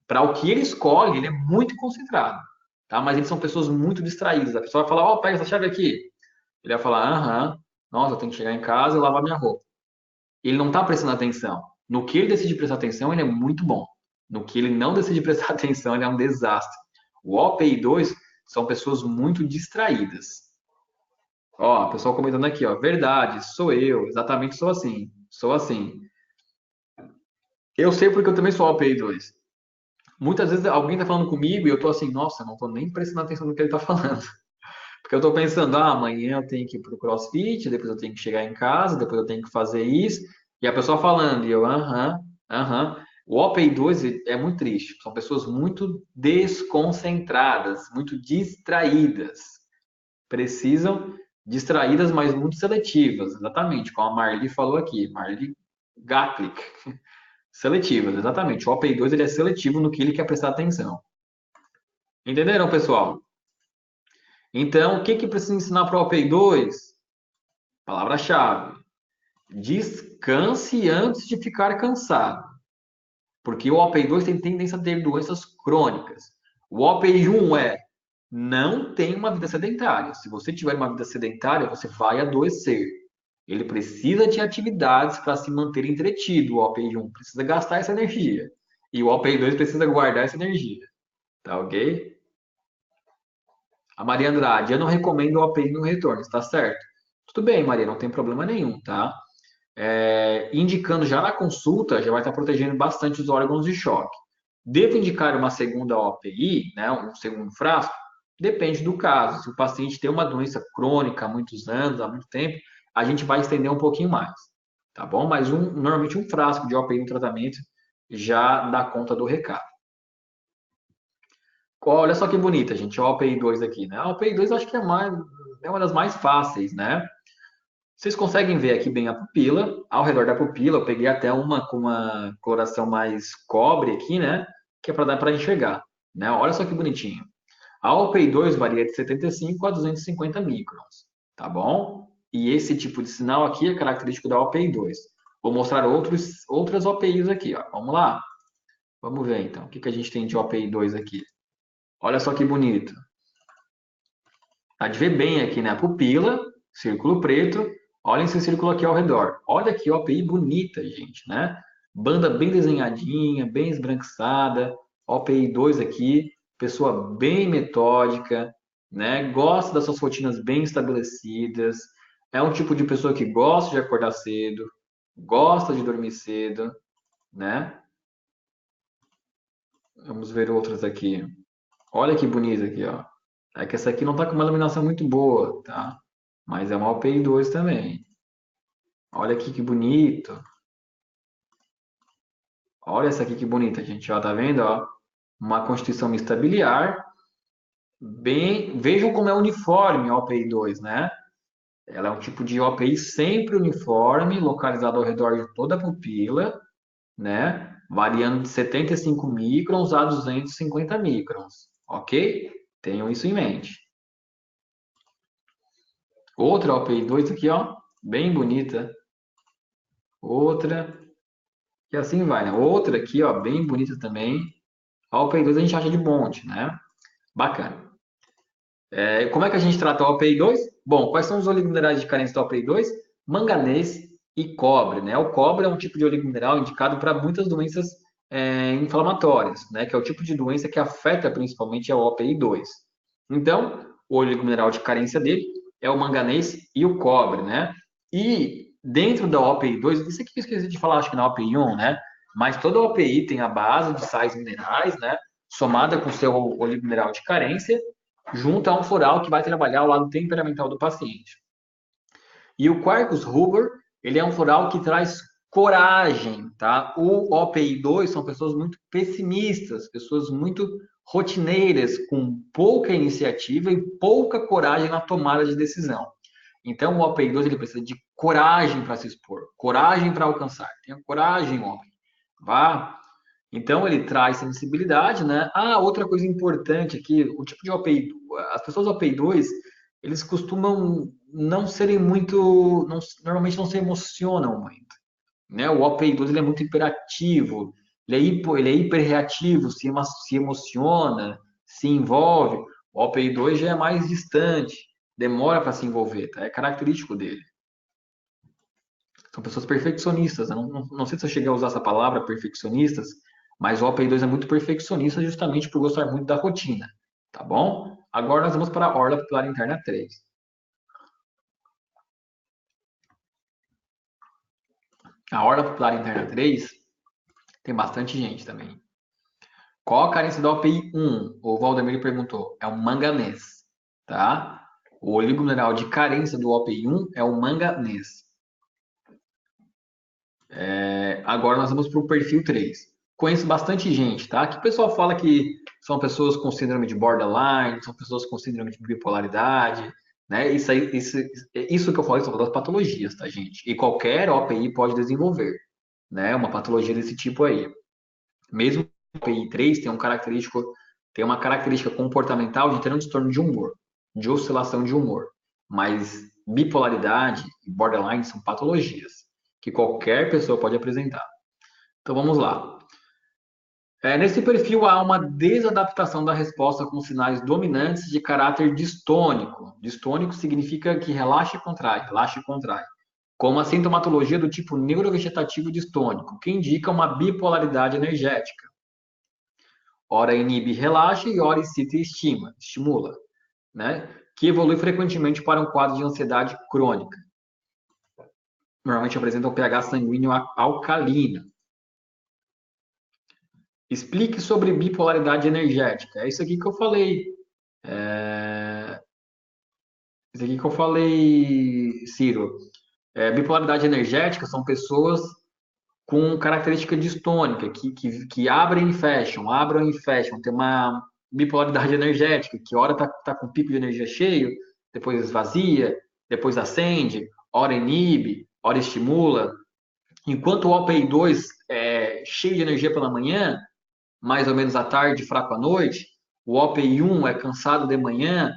Para o que ele escolhe, ele é muito concentrado, tá? Mas eles são pessoas muito distraídas. A pessoa vai falar, ó, pega essa chave aqui. Ele vai falar, aham, nossa, eu tenho que chegar em casa e lavar minha roupa. Ele não está prestando atenção. No que ele decide prestar atenção, ele é muito bom. No que ele não decide prestar atenção, ele é um desastre. O OPI 2 são pessoas muito distraídas. Ó, a pessoa comentando aqui, ó, verdade, sou eu, exatamente sou assim, sou assim. Eu sei porque eu também sou OPI 2. Muitas vezes alguém está falando comigo e eu tô assim, nossa, não tô nem prestando atenção no que ele está falando. Porque eu tô pensando, ah, amanhã eu tenho que ir pro CrossFit, depois eu tenho que chegar em casa, depois eu tenho que fazer isso. E a pessoa falando, e eu, aham, aham. O OPI 2 é muito triste. São pessoas muito desconcentradas, muito distraídas. Precisam distraídas, mas muito seletivas. Exatamente, como a Marli falou aqui. Marli Gatlick. Seletivas, exatamente. O OPI 2 ele é seletivo no que ele quer prestar atenção. Entenderam, pessoal? Então, o que que precisa ensinar para o OPI 2? Palavra-chave: descanse antes de ficar cansado. Porque o OPI 2 tem tendência a ter doenças crônicas. O OPI 1 é não tem uma vida sedentária. Se você tiver uma vida sedentária, você vai adoecer. Ele precisa de atividades para se manter entretido. O OPI1 precisa gastar essa energia. E o OPI2 precisa guardar essa energia. Tá ok? A Maria Andrade, eu não recomendo o OPI no retorno, está certo? Tudo bem, Maria, não tem problema nenhum, tá? Indicando já na consulta, já vai estar protegendo bastante os órgãos de choque. Devo indicar uma segunda OPI, né, um segundo frasco? Depende do caso. Se o paciente tem uma doença crônica há muitos anos, há muito tempo, a gente vai estender um pouquinho mais, tá bom? Mas normalmente um frasco de OPI no tratamento já dá conta do recado. Olha só que bonita, gente, a OPI2 aqui, né? A OPI2 acho que é uma das mais fáceis, né? Vocês conseguem ver aqui bem a pupila. Ao redor da pupila, eu peguei até uma com uma coloração mais cobre aqui, né? Que é para dar para enxergar, né? Olha só que bonitinho. A OPI2 varia de 75 a 250 microns, tá bom? E esse tipo de sinal aqui é característico da OPI2. Vou mostrar outras OPIs aqui, ó. Vamos lá? Vamos ver então. O que a gente tem de OPI2 aqui? Olha só que bonito. Dá de ver bem aqui, né? A pupila, círculo preto. Olha esse círculo aqui ao redor. Olha que OPI bonita, gente, né? Banda bem desenhadinha, bem esbranquiçada. OPI 2 aqui, pessoa bem metódica, né? Gosta das suas rotinas bem estabelecidas. É um tipo de pessoa que gosta de acordar cedo, gosta de dormir cedo, né? Vamos ver outras aqui. Olha que bonita aqui, ó. É que essa aqui não tá com uma iluminação muito boa, tá? Mas é uma OPI2 também. Olha aqui que bonito. Olha essa aqui que bonita, gente. Ó, tá vendo, ó? Uma constituição mista biliar. Bem, vejam como é uniforme a OPI2, né? Ela é um tipo de OPI sempre uniforme, localizado ao redor de toda a pupila, né? Variando de 75 microns a 250 microns, ok? Tenham isso em mente. Outra OPI2 aqui, ó, bem bonita. Outra, e assim vai, né? Outra aqui, ó, bem bonita também. A OPI2 a gente acha de monte, né? Bacana. Como é que a gente trata a OPI2? Bom, quais são os oligominerais de carência da OPI2? Manganês e cobre, né? O cobre é um tipo de oligomineral indicado para muitas doenças inflamatórias, né? Que é o tipo de doença que afeta principalmente a OPI2. Então, o oligomineral de carência dele é o manganês e o cobre, né? E dentro da OPI2, isso aqui eu esqueci de falar, acho que na OPI1, né? Mas toda OPI tem a base de sais minerais, né? Somada com seu oligomineral de carência, junto a um floral que vai trabalhar o lado temperamental do paciente. E o Quercus rubor, ele é um floral que traz coragem, tá? O OPI2 são pessoas muito pessimistas, pessoas muito rotineiras, com pouca iniciativa e pouca coragem na tomada de decisão. Então, o OPI2 ele precisa de coragem para se expor, coragem para alcançar. Tenha coragem, homem. Vá. Então, ele traz sensibilidade, né? Ah, outra coisa importante aqui, o tipo de OPI, as pessoas OPI2, eles costumam não serem muito, normalmente não se emocionam muito, né? O OPI2 ele é muito hiperativo, ele é hiperreativo, se emociona, se envolve. O OPI2 já é mais distante, demora para se envolver, tá? É característico dele. São pessoas perfeccionistas. Eu não sei se eu cheguei a usar essa palavra, perfeccionistas, mas o OPI2 é muito perfeccionista justamente por gostar muito da rotina, tá bom? Agora nós vamos para a orla pupilar interna 3. A orla pupilar interna 3 tem bastante gente também. Qual a carência da OPI 1? O Valdemir perguntou. É o manganês, tá? O oligomineral de carência do OPI 1 é o manganês. Agora nós vamos para o perfil 3. Conheço bastante gente, tá? Que o pessoal fala que são pessoas com síndrome de borderline, são pessoas com síndrome de bipolaridade, né? Isso que eu falei são das patologias, tá, gente? E qualquer OPI pode desenvolver, né? Uma patologia desse tipo aí. Mesmo o OPI 3 tem uma característica comportamental de ter um transtorno de humor, de oscilação de humor. Mas bipolaridade e borderline são patologias que qualquer pessoa pode apresentar. Então vamos lá. Nesse perfil há uma desadaptação da resposta com sinais dominantes de caráter distônico. Distônico significa que relaxa e contrai, relaxa e contrai. com uma sintomatologia do tipo neurovegetativo distônico, que indica uma bipolaridade energética. Ora inibe e relaxa e ora excita e estimula, né? Que evolui frequentemente para um quadro de ansiedade crônica. Normalmente apresenta um pH sanguíneo alcalino. Explique sobre bipolaridade energética. É isso aqui que eu falei. Isso aqui que eu falei, Ciro. Bipolaridade energética são pessoas com característica distônica, que abrem e fecham. Tem uma bipolaridade energética, que hora tá com pico de energia cheio, depois esvazia, depois acende, hora inibe, hora estimula. Enquanto o OPI2 é cheio de energia pela manhã, mais ou menos à tarde, fraco à noite, o OPI1 é cansado de manhã,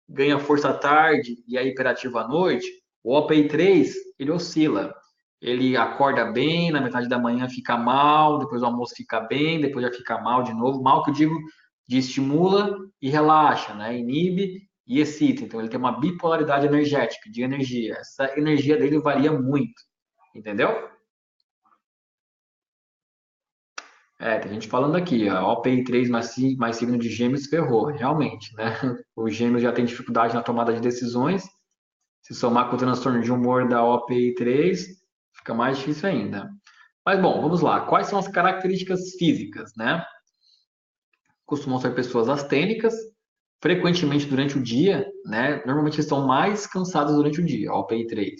ganha força à tarde e é hiperativo à noite. O OPI3, ele oscila. Ele acorda bem, na metade da manhã fica mal, depois do almoço fica bem, depois já fica mal de novo. Mal que eu digo de estimula e relaxa, né? Inibe e excita. Então ele tem uma bipolaridade energética, de energia. Essa energia dele varia muito, entendeu? Tem gente falando aqui, ó, OPI3 mais signo de Gêmeos ferrou, realmente, né? O Gêmeos já tem dificuldade na tomada de decisões. Se somar com o transtorno de humor da OPI3, fica mais difícil ainda. Mas bom, vamos lá. Quais são as características físicas, né? Costumam ser pessoas astênicas, frequentemente durante o dia, né? Normalmente estão mais cansados durante o dia, OPI3.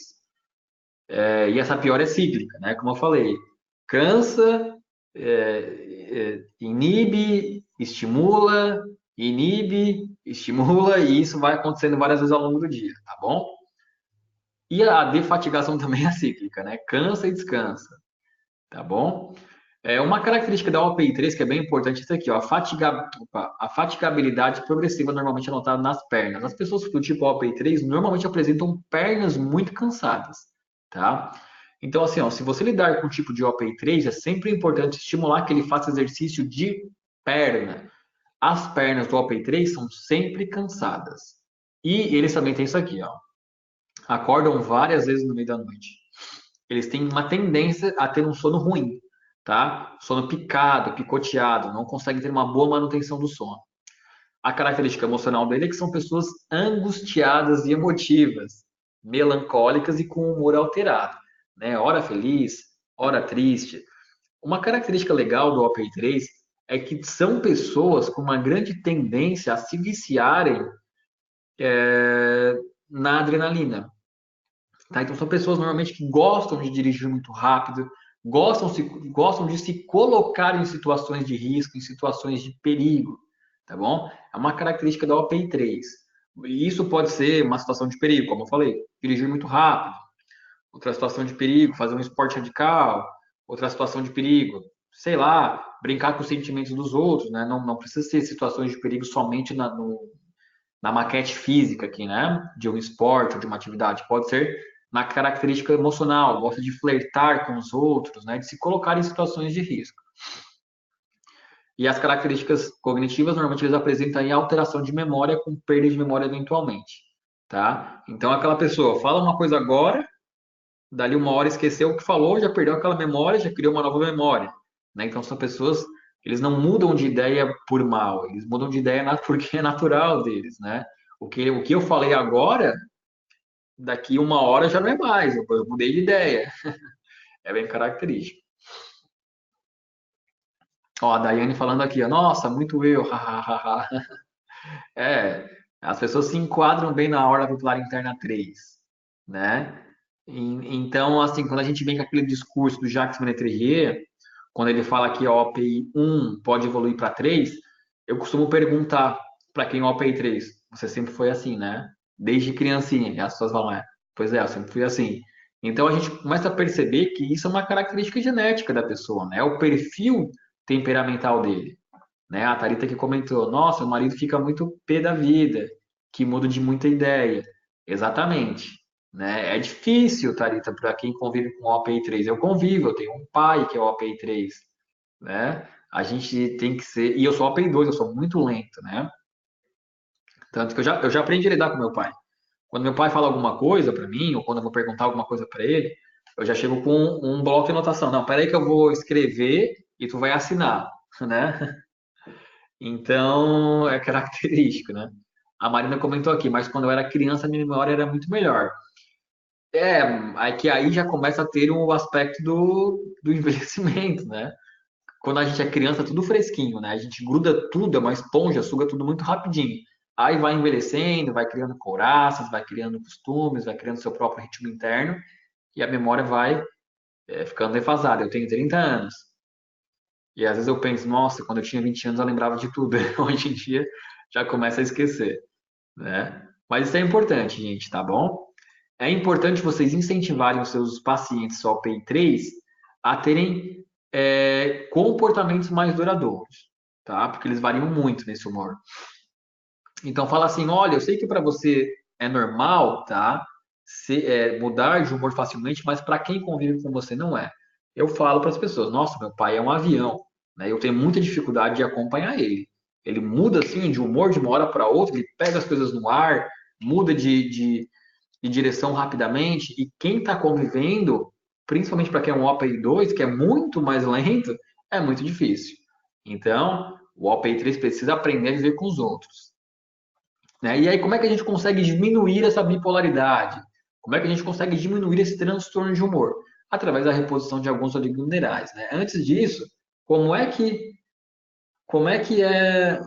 E essa pior é cíclica, né? Como eu falei, cansa, inibe, estimula, e isso vai acontecendo várias vezes ao longo do dia, tá bom? E a defatigação também é cíclica, né? Cansa e descansa, tá bom? Uma característica da OPI3 que é bem importante é isso aqui, ó, a fatigabilidade progressiva normalmente é notada nas pernas. As pessoas do tipo OPI3 normalmente apresentam pernas muito cansadas, tá? Então, assim, ó, se você lidar com o tipo de OPI3, é sempre importante estimular que ele faça exercício de perna. As pernas do OPI3 são sempre cansadas. E eles também têm isso aqui, ó. Acordam várias vezes no meio da noite. Eles têm uma tendência a ter um sono ruim, tá? Sono picado, picoteado, não conseguem ter uma boa manutenção do sono. A característica emocional dele é que são pessoas angustiadas e emotivas, melancólicas e com humor alterado, né? Ora feliz, ora triste. Uma característica legal do OPI3 é que são pessoas com uma grande tendência a se viciarem na adrenalina. Tá? Então, são pessoas normalmente que gostam de dirigir muito rápido, gostam de se colocar em situações de risco, em situações de perigo, tá bom? É uma característica da OPI3. E isso pode ser uma situação de perigo, como eu falei, dirigir muito rápido. Outra situação de perigo, fazer um esporte radical. Outra situação de perigo, sei lá, brincar com os sentimentos dos outros, né? Não precisa ser situações de perigo somente na maquete física aqui, né? De um esporte ou de uma atividade. Pode ser na característica emocional, gosta de flertar com os outros, né? De se colocar em situações de risco. E as características cognitivas, normalmente eles apresentam aí alteração de memória com perda de memória eventualmente, tá? Então aquela pessoa fala uma coisa agora, dali uma hora esqueceu o que falou, já perdeu aquela memória, já criou uma nova memória, né? Então são pessoas, eles não mudam de ideia por mal, eles mudam de ideia porque é natural deles, né? O que eu falei agora, daqui uma hora já não é mais, eu mudei de ideia. É bem característico. Ó, a Daiane falando aqui, ó, nossa, muito eu, hahaha. É, as pessoas se enquadram bem na ordem popular interna 3, né? Então, assim, quando a gente vem com aquele discurso do Jacques Ménetrier, quando ele fala que a OPI 1 pode evoluir para 3, eu costumo perguntar para quem é OPI 3, você sempre foi assim, né? Desde criancinha, e as pessoas falam, pois é, eu sempre fui assim. Então a gente começa a perceber que isso é uma característica genética da pessoa, né? É o perfil temperamental dele, né? A Thalita que comentou, nossa, o marido fica muito pé da vida, que muda de muita ideia. Exatamente, né? É difícil, Thalita, para quem convive com o OPI3. Eu convivo, eu tenho um pai que é o OPI3, né? A gente tem que ser, e eu sou OPI2, eu sou muito lento, né? Tanto que eu já aprendi a lidar com meu pai. Quando meu pai fala alguma coisa para mim, ou quando eu vou perguntar alguma coisa para ele, eu já chego com um bloco de anotação. Não, peraí que eu vou escrever e tu vai assinar, né? Então, é característico, né? A Marina comentou aqui, mas quando eu era criança, minha memória era muito melhor. É, aí já começa a ter o aspecto do envelhecimento, né? Quando a gente é criança, é tudo fresquinho, né? A gente gruda tudo, é uma esponja, suga tudo muito rapidinho. Aí vai envelhecendo, vai criando couraças, vai criando costumes, vai criando seu próprio ritmo interno e a memória vai ficando defasada. Eu tenho 30 anos e às vezes eu penso, nossa, quando eu tinha 20 anos eu lembrava de tudo. Hoje em dia já começa a esquecer, né? Mas isso é importante, gente, tá bom? É importante vocês incentivarem os seus pacientes OPI3 a terem comportamentos mais duradouros, tá? Porque eles variam muito nesse humor. Então fala assim, olha, eu sei que para você é normal, tá? Mudar de humor facilmente, mas para quem convive com você não é. Eu falo para as pessoas, nossa, meu pai é um avião, né? Eu tenho muita dificuldade de acompanhar ele. Ele muda assim de humor de uma hora para outra, ele pega as coisas no ar, muda de direção rapidamente, e quem está convivendo, principalmente para quem é um OPI2, que é muito mais lento, é muito difícil. Então, o OPI3 precisa aprender a viver com os outros, né? E aí, como é que a gente consegue diminuir essa bipolaridade? Como é que a gente consegue diminuir esse transtorno de humor? Através da reposição de alguns oligominerais, né? Antes disso, como é que como é que é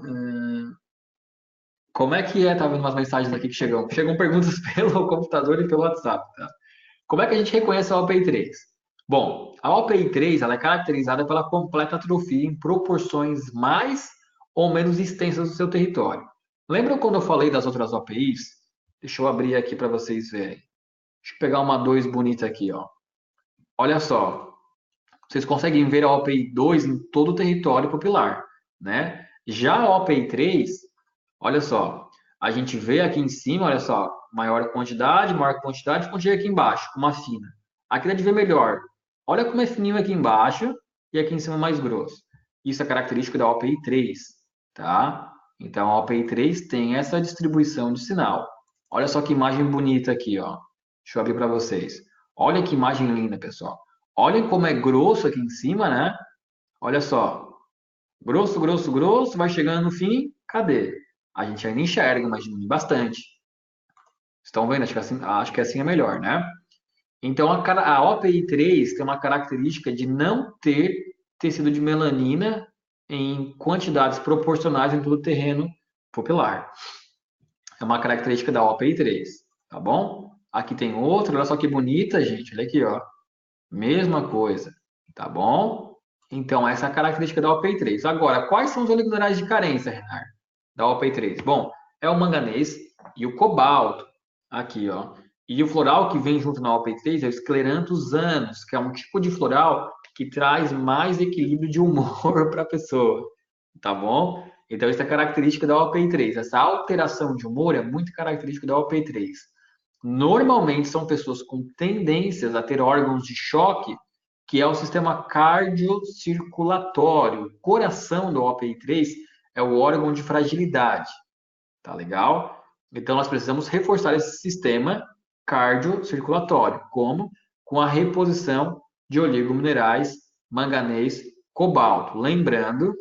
como é que é? Tá vendo umas mensagens aqui que chegam. Chegam perguntas pelo computador e pelo WhatsApp, tá? Como é que a gente reconhece a OPI3? Bom, a OPI3 ela é caracterizada pela completa atrofia em proporções mais ou menos extensas do seu território. Lembram quando eu falei das outras OPIs? Deixa eu abrir aqui para vocês verem. Deixa eu pegar uma 2 bonita aqui, ó. Olha só, vocês conseguem ver a OPI2 em todo o território pupilar, né? Já a OPI3, olha só, a gente vê aqui em cima, olha só, maior quantidade, quando chega aqui embaixo, uma fina. Aqui dá de ver melhor. Olha como é fininho aqui embaixo e aqui em cima mais grosso. Isso é característico da OPI3, tá? Então a OPI3 tem essa distribuição de sinal. Olha só que imagem bonita aqui, ó. Deixa eu abrir para vocês. Olha que imagem linda, pessoal. Olhem como é grosso aqui em cima, né? Olha só. Grosso, grosso, grosso, vai chegando no fim, cadê? A gente ainda enxerga, mas diminui bastante. Estão vendo? Acho que assim é melhor, né? Então, a OPI3 tem uma característica de não ter tecido de melanina em quantidades proporcionais em todo o terreno pupilar. É uma característica da OPI3, tá bom? Aqui tem outra, olha só que bonita, gente. Olha aqui, ó. Mesma coisa, tá bom? Então, essa é a característica da OPI3. Agora, quais são os oligonucleotides de carência, Renan, da OPI3? Bom, é o manganês e o cobalto, aqui, ó. E o floral que vem junto na OPI3 é o escleranthus que é um tipo de floral que traz mais equilíbrio de humor para a pessoa, tá bom? Então, essa é a característica da OPI3. Essa alteração de humor é muito característica da OPI3. Normalmente são pessoas com tendências a ter órgãos de choque, que é o sistema cardiocirculatório. O coração do OPI3 é o órgão de fragilidade, tá legal? Então nós precisamos reforçar esse sistema cardiocirculatório, como? Com a reposição de oligominerais, manganês, cobalto. Lembrando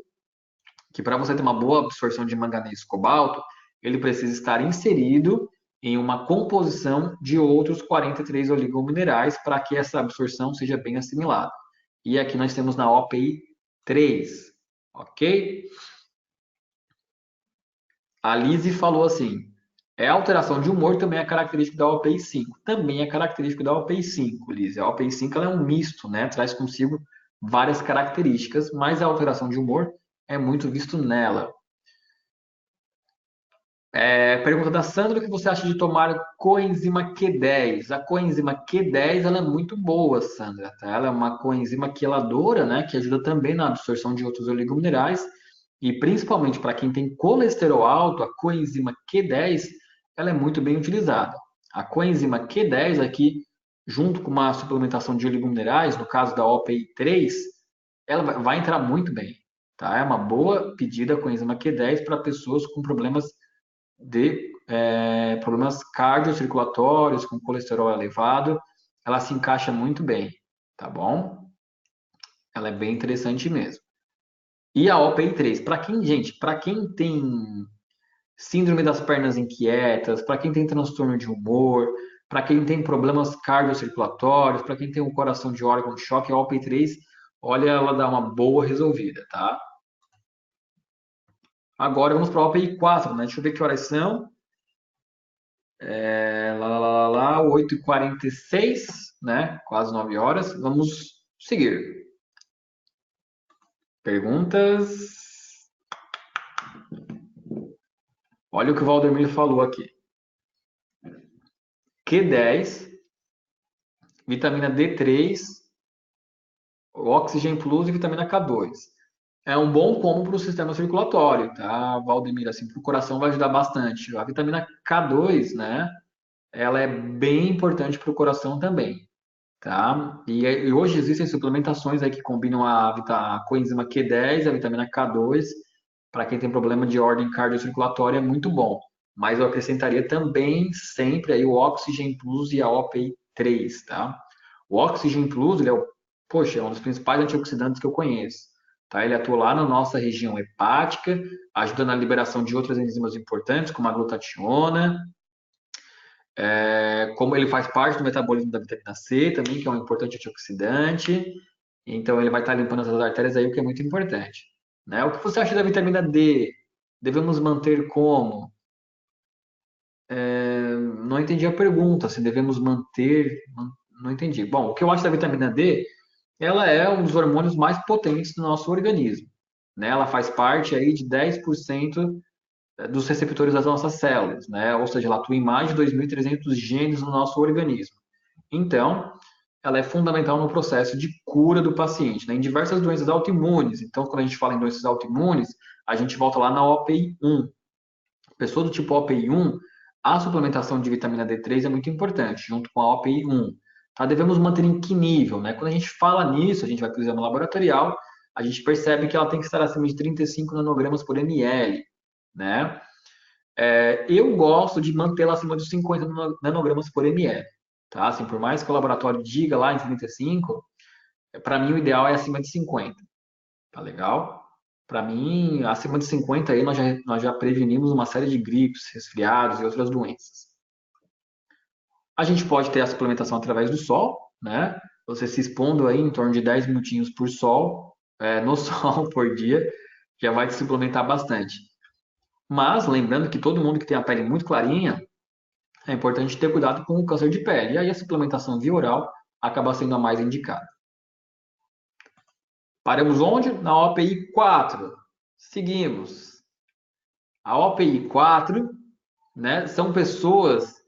que para você ter uma boa absorção de manganês e cobalto, ele precisa estar inserido em uma composição de outros 43 oligominerais para que essa absorção seja bem assimilada. E aqui nós temos na OPI 3, ok? A Lise falou assim, alteração de humor também é característico da OPI 5. Também é característico da OPI 5, Lise. A OPI 5 ela é um misto, né? Traz consigo várias características, mas a alteração de humor é muito visto nela. Pergunta da Sandra, o que você acha de tomar coenzima Q10? A coenzima Q10 ela é muito boa, Sandra, tá? Ela é uma coenzima queladora, né, que ajuda também na absorção de outros oligominerais e principalmente para quem tem colesterol alto, a coenzima Q10 ela é muito bem utilizada. A coenzima Q10 aqui, junto com uma suplementação de oligominerais, no caso da OPI3, ela vai entrar muito bem, tá? É uma boa pedida a coenzima Q10 para pessoas com problemas de problemas cardiocirculatórios, com colesterol elevado, ela se encaixa muito bem, tá bom? Ela é bem interessante mesmo. E a OPI3, para quem, gente, para quem tem síndrome das pernas inquietas, para quem tem transtorno de humor, para quem tem problemas cardiocirculatórios, para quem tem um coração de órgão de choque, a OPI3, olha, ela dá uma boa resolvida, tá? Agora vamos para a OPI4, né? Deixa eu ver que horas são. Lá, lá, lá, lá, 8h46, né? Quase 9 horas. Vamos seguir. Perguntas? Olha o que o Valdemir falou aqui. Q10, vitamina D3, Oxygen Plus e vitamina K2. É um bom combo para o sistema circulatório, tá, Valdemir? Assim, para o coração vai ajudar bastante. A vitamina K2, né? Ela é bem importante para o coração também, tá? E hoje existem suplementações aí que combinam a coenzima Q10 e a vitamina K2 para quem tem problema de ordem cardiocirculatória, é muito bom. Mas eu acrescentaria também sempre aí o Oxygen Plus e a OPI3, tá? O Oxygen Plus, ele é, poxa, é um dos principais antioxidantes que eu conheço. Tá? Ele atua lá na nossa região hepática, ajuda na liberação de outras enzimas importantes, como a glutationa, como ele faz parte do metabolismo da vitamina C também, que é um importante antioxidante. Então, ele vai estar limpando essas artérias aí, o que é muito importante. Né? O que você acha da vitamina D? Devemos manter como? Não entendi a pergunta, se devemos manter. Não entendi. Bom, o que eu acho da vitamina D, ela é um dos hormônios mais potentes do nosso organismo. Né? Ela faz parte aí de 10% dos receptores das nossas células, né? Ou seja, ela atua em mais de 2.300 genes no nosso organismo. Então, ela é fundamental no processo de cura do paciente, né? Em diversas doenças autoimunes. Então, quando a gente fala em doenças autoimunes, a gente volta lá na OPI1. Pessoa do tipo OPI1, a suplementação de vitamina D3 é muito importante, junto com a OPI1. Tá? Devemos manter em que nível, né? Quando a gente fala nisso, a gente vai para o exame laboratorial, a gente percebe que ela tem que estar acima de 35 nanogramas por ml, né? Eu gosto de mantê-la acima de 50 nanogramas por ml, tá? Assim, por mais que o laboratório diga lá em 35, para mim o ideal é acima de 50, tá legal? Para mim, acima de 50 aí nós já prevenimos uma série de gripes, resfriados e outras doenças. A gente pode ter a suplementação através do sol, né? Você se expondo aí em torno de 10 minutinhos por sol, no sol por dia, já vai te suplementar bastante. Mas lembrando que todo mundo que tem a pele muito clarinha, é importante ter cuidado com o câncer de pele. E aí a suplementação via oral acaba sendo a mais indicada. Paramos onde? Na OPI 4. Seguimos. A OPI 4, né, são pessoas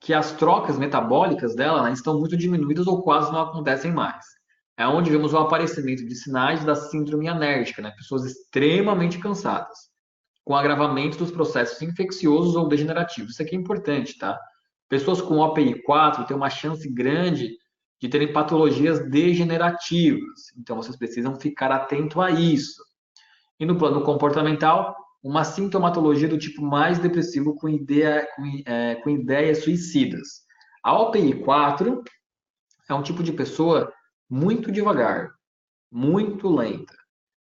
que as trocas metabólicas dela, né, estão muito diminuídas ou quase não acontecem mais. É onde vemos o aparecimento de sinais da síndrome anérgica, né, pessoas extremamente cansadas, com agravamento dos processos infecciosos ou degenerativos. Isso aqui é importante, tá? Pessoas com OPI 4 têm uma chance grande de terem patologias degenerativas. Então, vocês precisam ficar atento a isso. E no plano comportamental, uma sintomatologia do tipo mais depressivo com ideias suicidas. A OPI 4 é um tipo de pessoa muito devagar, muito lenta,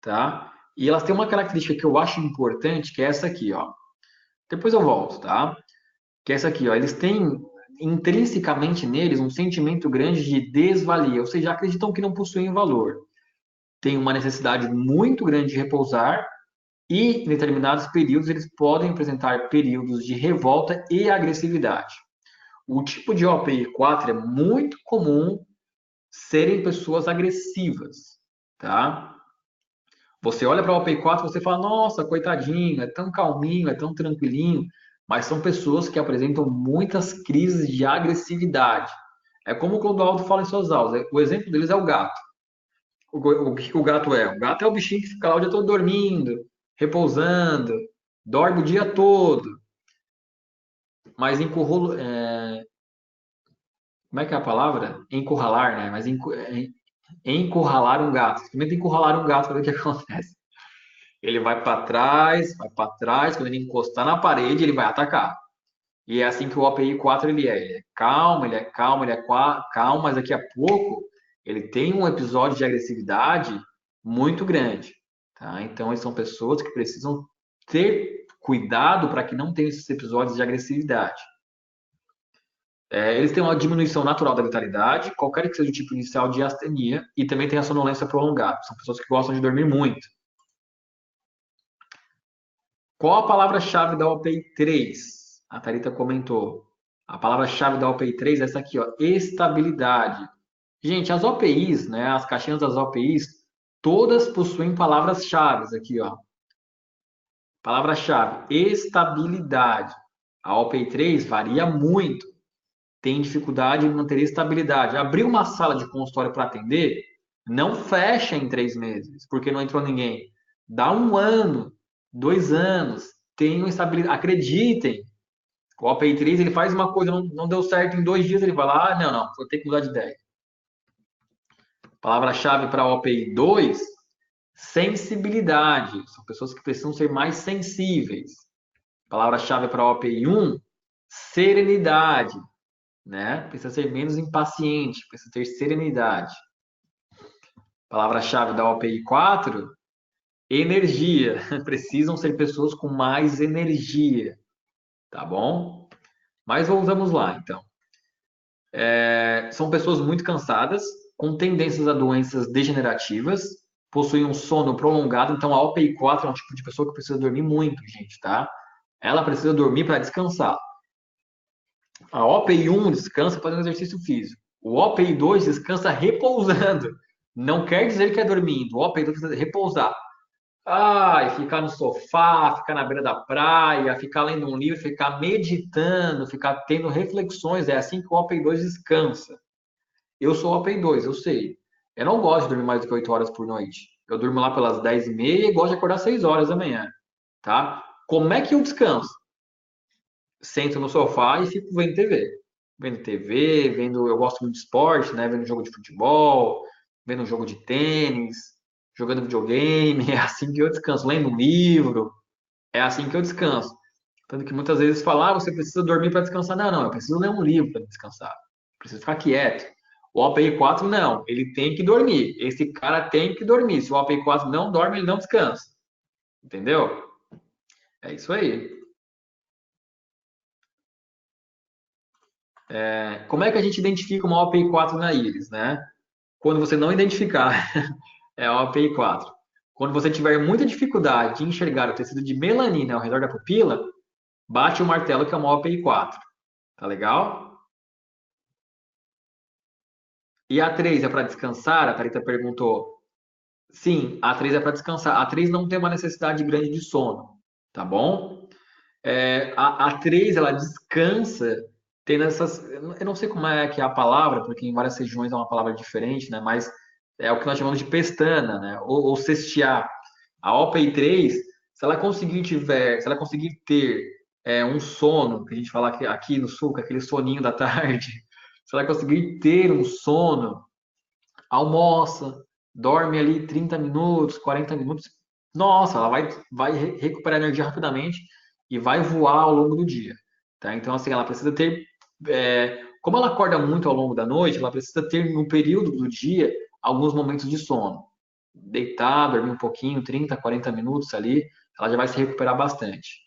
tá? E elas têm uma característica que eu acho importante, que é essa aqui, ó. Depois eu volto, tá? Que é essa aqui, ó. Eles têm intrinsecamente neles um sentimento grande de desvalia, ou seja, acreditam que não possuem valor. Tem uma necessidade muito grande de repousar e, em determinados períodos, eles podem apresentar períodos de revolta e agressividade. O tipo de OPI 4 é muito comum serem pessoas agressivas, tá? Você olha para o OPI 4 e você fala, nossa, coitadinho, é tão calminho, é tão tranquilinho, mas são pessoas que apresentam muitas crises de agressividade. É como o Clodoaldo fala em suas aulas, o exemplo deles é o gato. O que o gato é? O gato é o bichinho que fica lá o dia todo dormindo, repousando, dorme o dia todo, mas como é que é a palavra? Encurralar, né? Encurralar um gato. Experimenta encurralar um gato para ver o que acontece. Ele vai para trás, vai para trás. Quando ele encostar na parede, ele vai atacar. E é assim que o OPI 4 ele é. Ele é calmo, ele é calmo, ele é calmo, mas daqui a pouco ele tem um episódio de agressividade muito grande. Tá? Então, são pessoas que precisam ter cuidado para que não tenham esses episódios de agressividade. Eles têm uma diminuição natural da vitalidade, qualquer que seja o tipo inicial de astenia, e também tem a sonolência prolongada. São pessoas que gostam de dormir muito. Qual a palavra-chave da OPI 3? A Thalita comentou. A palavra-chave da OPI 3 é essa aqui, ó, estabilidade. Gente, as OPIs, né, as caixinhas das OPIs, todas possuem palavras-chave aqui, ó. Palavra-chave, estabilidade. A OPI 3 varia muito. Tem dificuldade em manter estabilidade. Abrir uma sala de consultório para atender, não fecha em 3 meses, porque não entrou ninguém. Dá 1 ano, 2 anos, tenham estabilidade. Acreditem, o OPI 3 ele faz uma coisa, não deu certo em 2 dias, ele vai lá, não, vou ter que mudar de ideia. Palavra-chave para OPI 2, sensibilidade. São pessoas que precisam ser mais sensíveis. Palavra-chave para OPI 1, serenidade. Né? Precisa ser menos impaciente, precisa ter serenidade. Palavra-chave da OPI 4, energia. Precisam ser pessoas com mais energia, tá bom? Mas voltamos lá, então. São pessoas muito cansadas, com tendências a doenças degenerativas, possuem um sono prolongado, então a OPI 4 é um tipo de pessoa que precisa dormir muito, gente, tá? Ela precisa dormir para descansar. A OPI 1 descansa fazendo exercício físico. O OPI 2 descansa repousando. Não quer dizer que é dormindo. O OPI 2 precisa repousar. E ficar no sofá, ficar na beira da praia, ficar lendo um livro, ficar meditando, ficar tendo reflexões. É assim que o OPI 2 descansa. Eu sou o OPI 2, eu sei. Eu não gosto de dormir mais do que 8 horas por noite. Eu durmo lá pelas 10h30 e gosto de acordar 6 horas da manhã. Tá? Como é que eu descanso? Sento no sofá e fico vendo TV. Vendo TV, vendo. Eu gosto muito de esporte, né? Vendo jogo de futebol, vendo um jogo de tênis, jogando videogame. É assim que eu descanso. Lendo um livro. É assim que eu descanso. Tanto que muitas vezes falar, você precisa dormir para descansar. Não, eu preciso ler um livro para descansar. Preciso ficar quieto. O OPI 4 não, ele tem que dormir. Esse cara tem que dormir. Se o OPI 4 não dorme, ele não descansa. Entendeu? É isso aí. Como é que a gente identifica uma OPI 4 na íris, né? Quando você não identificar, é a OPI 4. Quando você tiver muita dificuldade de enxergar o tecido de melanina ao redor da pupila, bate o martelo que é uma OPI 4. Tá legal? E a 3 é para descansar? A Thalita perguntou. Sim, a 3 é para descansar. A 3 não tem uma necessidade grande de sono, tá bom? A 3 ela descansa tendo essas. Eu não sei como é que é a palavra, porque em várias regiões é uma palavra diferente, né? Mas é o que nós chamamos de pestana, né? Ou cestear. A OPI 3, se ela conseguir ter um sono, que a gente fala aqui no sul, que é aquele soninho da tarde, se ela conseguir ter um sono, almoça, dorme ali 30 minutos, 40 minutos, nossa, ela vai recuperar energia rapidamente e vai voar ao longo do dia. Tá? Então, assim, ela precisa ter. Como ela acorda muito ao longo da noite, ela precisa ter no período do dia alguns momentos de sono. Deitar, dormir um pouquinho, 30, 40 minutos ali, ela já vai se recuperar bastante.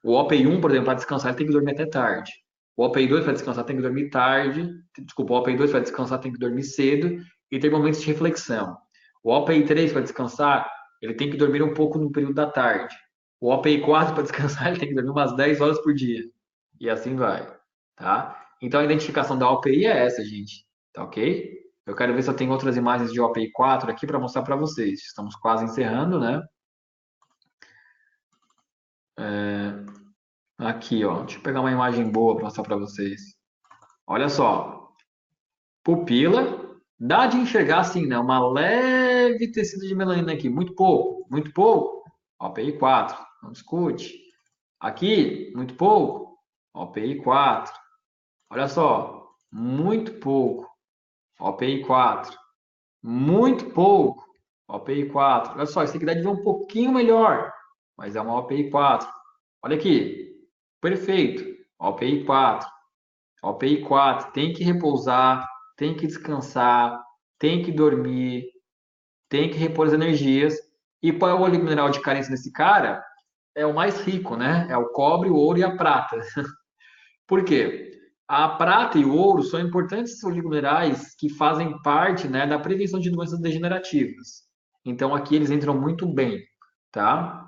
O OPI 1, por exemplo, para descansar, ele tem que dormir até tarde. O OPI 2 para descansar tem que dormir tarde. Desculpa, o OPI 2 para descansar tem que dormir cedo e ter momentos de reflexão. O OPI 3 para descansar, ele tem que dormir um pouco no período da tarde. O OPI 4 para descansar, ele tem que dormir umas 10 horas por dia. E assim vai, tá? Então a identificação da OPI é essa, gente. Tá ok? Eu quero ver se eu tenho outras imagens de OPI 4 aqui para mostrar para vocês. Estamos quase encerrando, né? Aqui, ó. Deixa eu pegar uma imagem boa para mostrar para vocês. Olha só. Pupila. Dá de enxergar assim, né? Uma leve tecido de melanina aqui. Muito pouco. Muito pouco. OPI 4. Não discute. Aqui, muito pouco. OPI 4. Olha só. Muito pouco. OPI 4. Muito pouco. OPI 4. Olha só, esse aqui dá de ver um pouquinho melhor, mas é uma OPI 4. Olha aqui, perfeito. OPI 4. OPI 4. Tem que repousar, tem que descansar, tem que dormir, tem que repor as energias. E qual é o óleo mineral de carência nesse cara? É o mais rico, né? É o cobre, o ouro e a prata. Por quê? A prata e o ouro são importantes oligominerais que fazem parte, né, da prevenção de doenças degenerativas. Então, aqui eles entram muito bem, tá?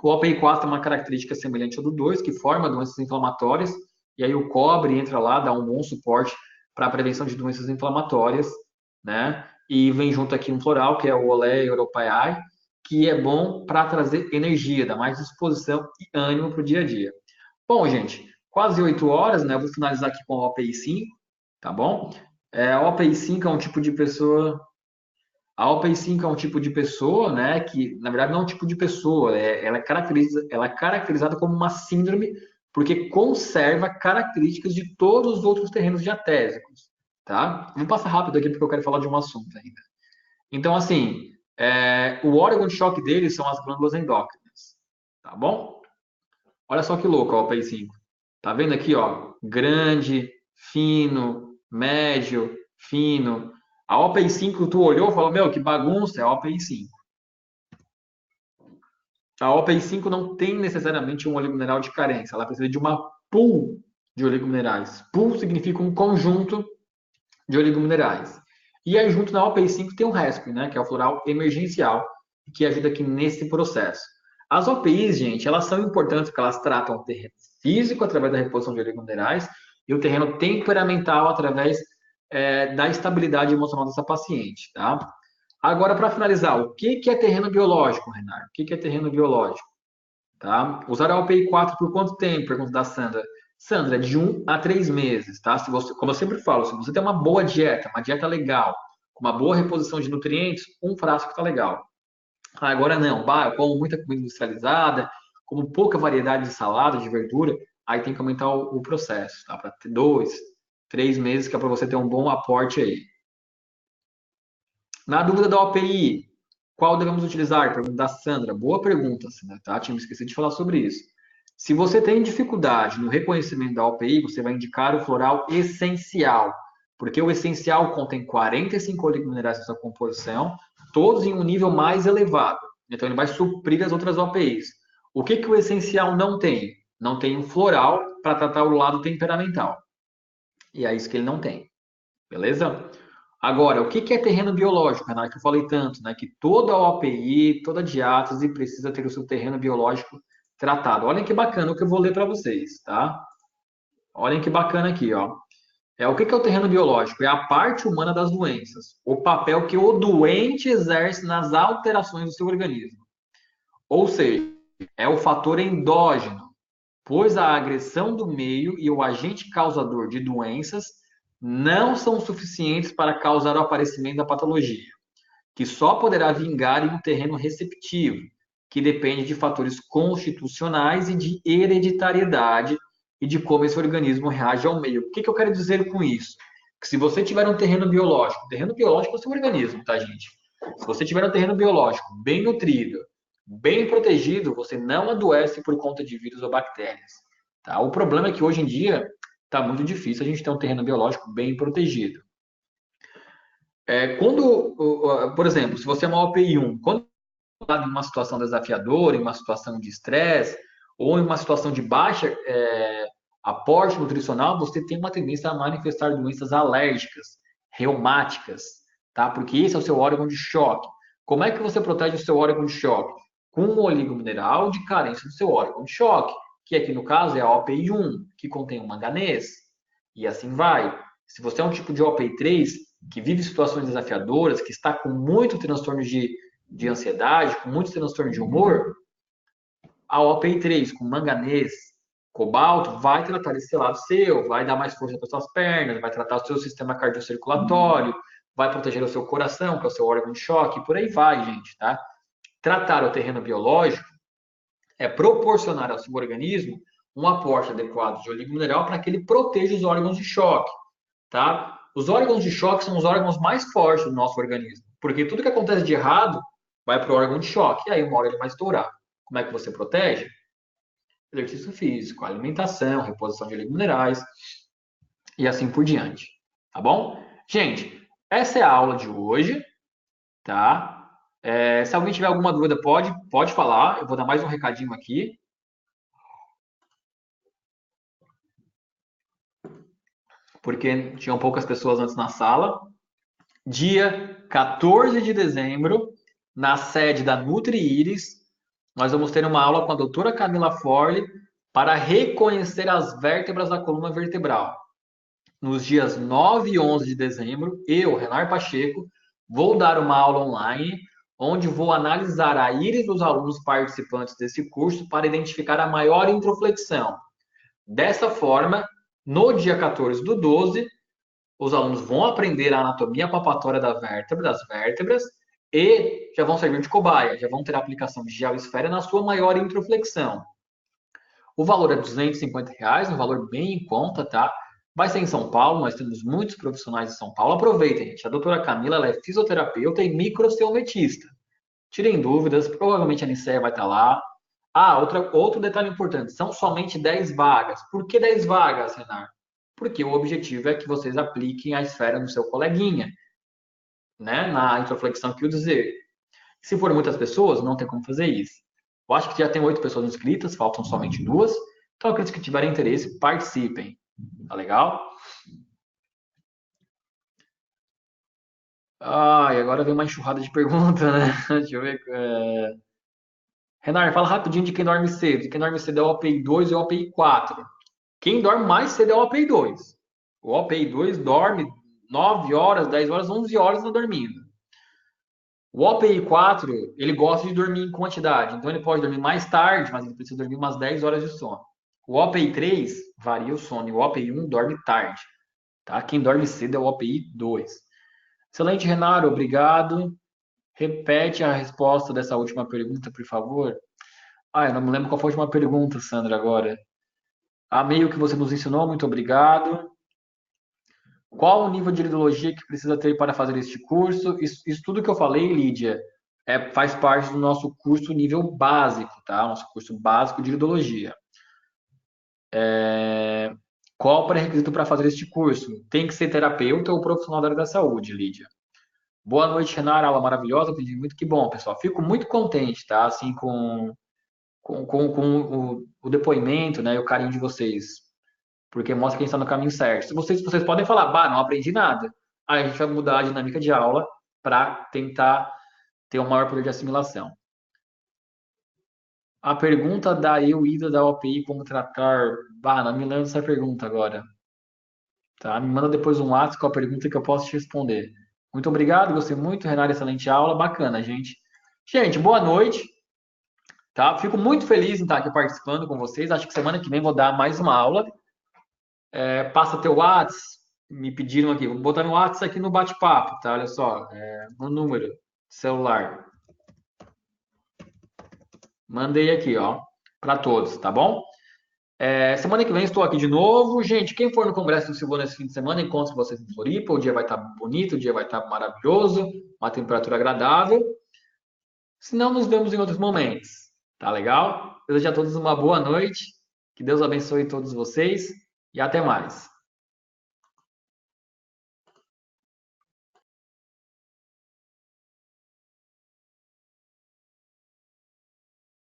O OPI4 tem uma característica semelhante ao do 2, que forma doenças inflamatórias, e aí o cobre entra lá, dá um bom suporte para a prevenção de doenças inflamatórias, né? E vem junto aqui um floral, que é o Olea europaea, que é bom para trazer energia, dá mais disposição e ânimo para o dia a dia. Bom, gente, quase 8 horas, né? Eu vou finalizar aqui com a OPI 5, tá bom? A OPI 5 é um tipo de pessoa. A OPI 5 é um tipo de pessoa, né? Que na verdade não é um tipo de pessoa, ela é caracterizada como uma síndrome porque conserva características de todos os outros terrenos diatésicos, tá? Vou passar rápido aqui porque eu quero falar de um assunto ainda. Então, assim, o órgão de choque dele são as glândulas endócrinas, tá bom? Olha só que louco a OPI 5. Tá vendo aqui, ó? Grande, fino, médio, fino. A OPI 5, tu olhou e falou, meu, que bagunça, é a OPI 5. A OPI 5 não tem necessariamente um oligomineral de carência, ela precisa de uma pool de oligominerais. Pool significa um conjunto de oligominerais. E aí, junto na OPI 5 tem o RESP, né, que é o floral emergencial, que ajuda aqui nesse processo. As OPIs, gente, elas são importantes porque elas tratam o terreno físico através da reposição de oligominerais e o terreno temperamental através da estabilidade emocional dessa paciente, tá? Agora, para finalizar, o que é terreno biológico, Renato? O que é terreno biológico? Tá? Usar a OPI 4 por quanto tempo? Pergunta da Sandra. Sandra, de 1 a 3 meses, tá? Se você, como eu sempre falo, se você tem uma boa dieta, uma dieta legal, com uma boa reposição de nutrientes, um frasco está legal. Agora não, eu como muita comida industrializada, como pouca variedade de salada, de verdura, aí tem que aumentar o processo, tá? Para ter 2, 3 meses, que é para você ter um bom aporte aí. Na dúvida da OPI, qual devemos utilizar? Pergunta da Sandra. Boa pergunta, Sandra, tá? Tinha me esquecido de falar sobre isso. Se você tem dificuldade no reconhecimento da OPI, você vai indicar o floral essencial, porque o essencial contém 45 oligominerais na sua composição, todos em um nível mais elevado. Então, ele vai suprir as outras OPIs. O que o essencial não tem? Não tem um floral para tratar o lado temperamental. E é isso que ele não tem. Beleza? Agora, o que é terreno biológico, Renato? Que eu falei tanto, né? Que toda OPI, toda diátese precisa ter o seu terreno biológico tratado. Olhem que bacana o que eu vou ler para vocês, tá? Olhem que bacana aqui, ó. O que é o terreno biológico? É a parte humana das doenças, o papel que o doente exerce nas alterações do seu organismo. Ou seja, é o fator endógeno, pois a agressão do meio e o agente causador de doenças não são suficientes para causar o aparecimento da patologia, que só poderá vingar em um terreno receptivo, que depende de fatores constitucionais e de hereditariedade e de como esse organismo reage ao meio. O que eu quero dizer com isso? Que se você tiver um terreno biológico é o seu organismo, tá, gente? Se você tiver um terreno biológico bem nutrido, bem protegido, você não adoece por conta de vírus ou bactérias. Tá? O problema é que hoje em dia está muito difícil a gente ter um terreno biológico bem protegido. Por exemplo, se você é uma OPI1, quando está em uma situação desafiadora, em uma situação de estresse, ou em uma situação de baixa aporte nutricional, você tem uma tendência a manifestar doenças alérgicas, reumáticas, tá? Porque esse é o seu órgão de choque. Como é que você protege o seu órgão de choque? Com um oligomineral de carência do seu órgão de choque, que aqui no caso é a OPI1, que contém o manganês. E assim vai. Se você é um tipo de OPI3, que vive situações desafiadoras, que está com muito transtorno de ansiedade, com muito transtorno de humor, a OPI3 com manganês, cobalto, vai tratar esse lado seu, vai dar mais força para suas pernas, vai tratar o seu sistema cardiocirculatório, vai proteger o seu coração, que é o seu órgão de choque, por aí vai, gente, tá? Tratar o terreno biológico é proporcionar ao seu organismo um aporte adequado de oligomineral para que ele proteja os órgãos de choque, tá? Os órgãos de choque são os órgãos mais fortes do nosso organismo, porque tudo que acontece de errado vai para o órgão de choque. E aí uma hora ele vai estourar. Como é que você protege? Exercício físico, alimentação, reposição de alimentos minerais e assim por diante. Tá bom? Gente, essa é a aula de hoje, tá? Se alguém tiver alguma dúvida, pode falar. Eu vou dar mais um recadinho aqui. Porque tinham poucas pessoas antes na sala. Dia 14 de dezembro, na sede da NutriIris, nós vamos ter uma aula com a doutora Camila Forli para reconhecer as vértebras da coluna vertebral. Nos dias 9 e 11 de dezembro, eu, Renar Pacheco, vou dar uma aula online onde vou analisar a íris dos alunos participantes desse curso para identificar a maior introflexão. Dessa forma, no dia 14 do 12, os alunos vão aprender a anatomia palpatória das vértebras, e já vão servir de cobaia, já vão ter a aplicação de geoesfera na sua maior introflexão. O valor é R$ 250, um valor bem em conta, tá? Vai ser em São Paulo, nós temos muitos profissionais em São Paulo. Aproveitem, gente. A doutora Camila, ela é fisioterapeuta e microcelmetista. Tirem dúvidas, provavelmente a Nicéia vai estar lá. Outro detalhe importante, são somente 10 vagas. Por que 10 vagas, Renan? Porque o objetivo é que vocês apliquem a esfera no seu coleguinha, né? Na introflexão que eu dizer. Se for muitas pessoas, não tem como fazer isso. Eu acho que já tem 8 pessoas inscritas, faltam somente 2. Então, aqueles que tiverem interesse, participem. Tá legal? E agora vem uma enxurrada de perguntas, né? Deixa eu ver. Renan, fala rapidinho de quem dorme cedo. Quem dorme cedo é o OPI 2 e o OPI 4. Quem dorme mais cedo é o OPI 2. O OPI 2 dorme 9 horas, 10 horas, 11 horas não dormindo. O OPI 4, ele gosta de dormir em quantidade, então ele pode dormir mais tarde, mas ele precisa dormir umas 10 horas de sono. O OPI 3 varia o sono e o OPI 1 dorme tarde. Tá? Quem dorme cedo é o OPI 2. Excelente, Renato, obrigado. Repete a resposta dessa última pergunta, por favor. Eu não me lembro qual foi a última pergunta, Sandra, agora. Amei o que você nos ensinou, muito obrigado. Qual o nível de iridologia que precisa ter para fazer este curso? Isso tudo que eu falei, Lídia, faz parte do nosso curso nível básico, tá? Nosso curso básico de iridologia. Qual o pré-requisito para fazer este curso? Tem que ser terapeuta ou profissional da área da saúde, Lídia. Boa noite, Renara, aula maravilhosa, aprendi muito, que bom, pessoal. Fico muito contente, tá? Assim, com o depoimento, né, e o carinho de vocês, porque mostra que a gente está no caminho certo. Se vocês podem falar, não aprendi nada. Aí a gente vai mudar a dinâmica de aula para tentar ter um maior poder de assimilação. A pergunta da Ida da OPI, como tratar? Não me lembro dessa pergunta agora. Tá? Me manda depois um WhatsApp com a pergunta que eu posso te responder. Muito obrigado, gostei muito, Renata, excelente aula, bacana, gente. Gente, boa noite. Tá? Fico muito feliz em estar aqui participando com vocês. Acho que semana que vem vou dar mais uma aula. Passa teu WhatsApp, me pediram aqui. Vou botar no WhatsApp aqui no bate-papo, tá? Olha só, no número celular. Mandei aqui, ó, para todos, tá bom? Semana que vem estou aqui de novo. Gente, quem for no Congresso do Silvano esse fim de semana, encontro vocês em Floripa. O dia vai estar bonito, o dia vai estar maravilhoso, uma temperatura agradável. Se não, nos vemos em outros momentos. Tá legal? Desejo a todos uma boa noite. Que Deus abençoe todos vocês e até mais.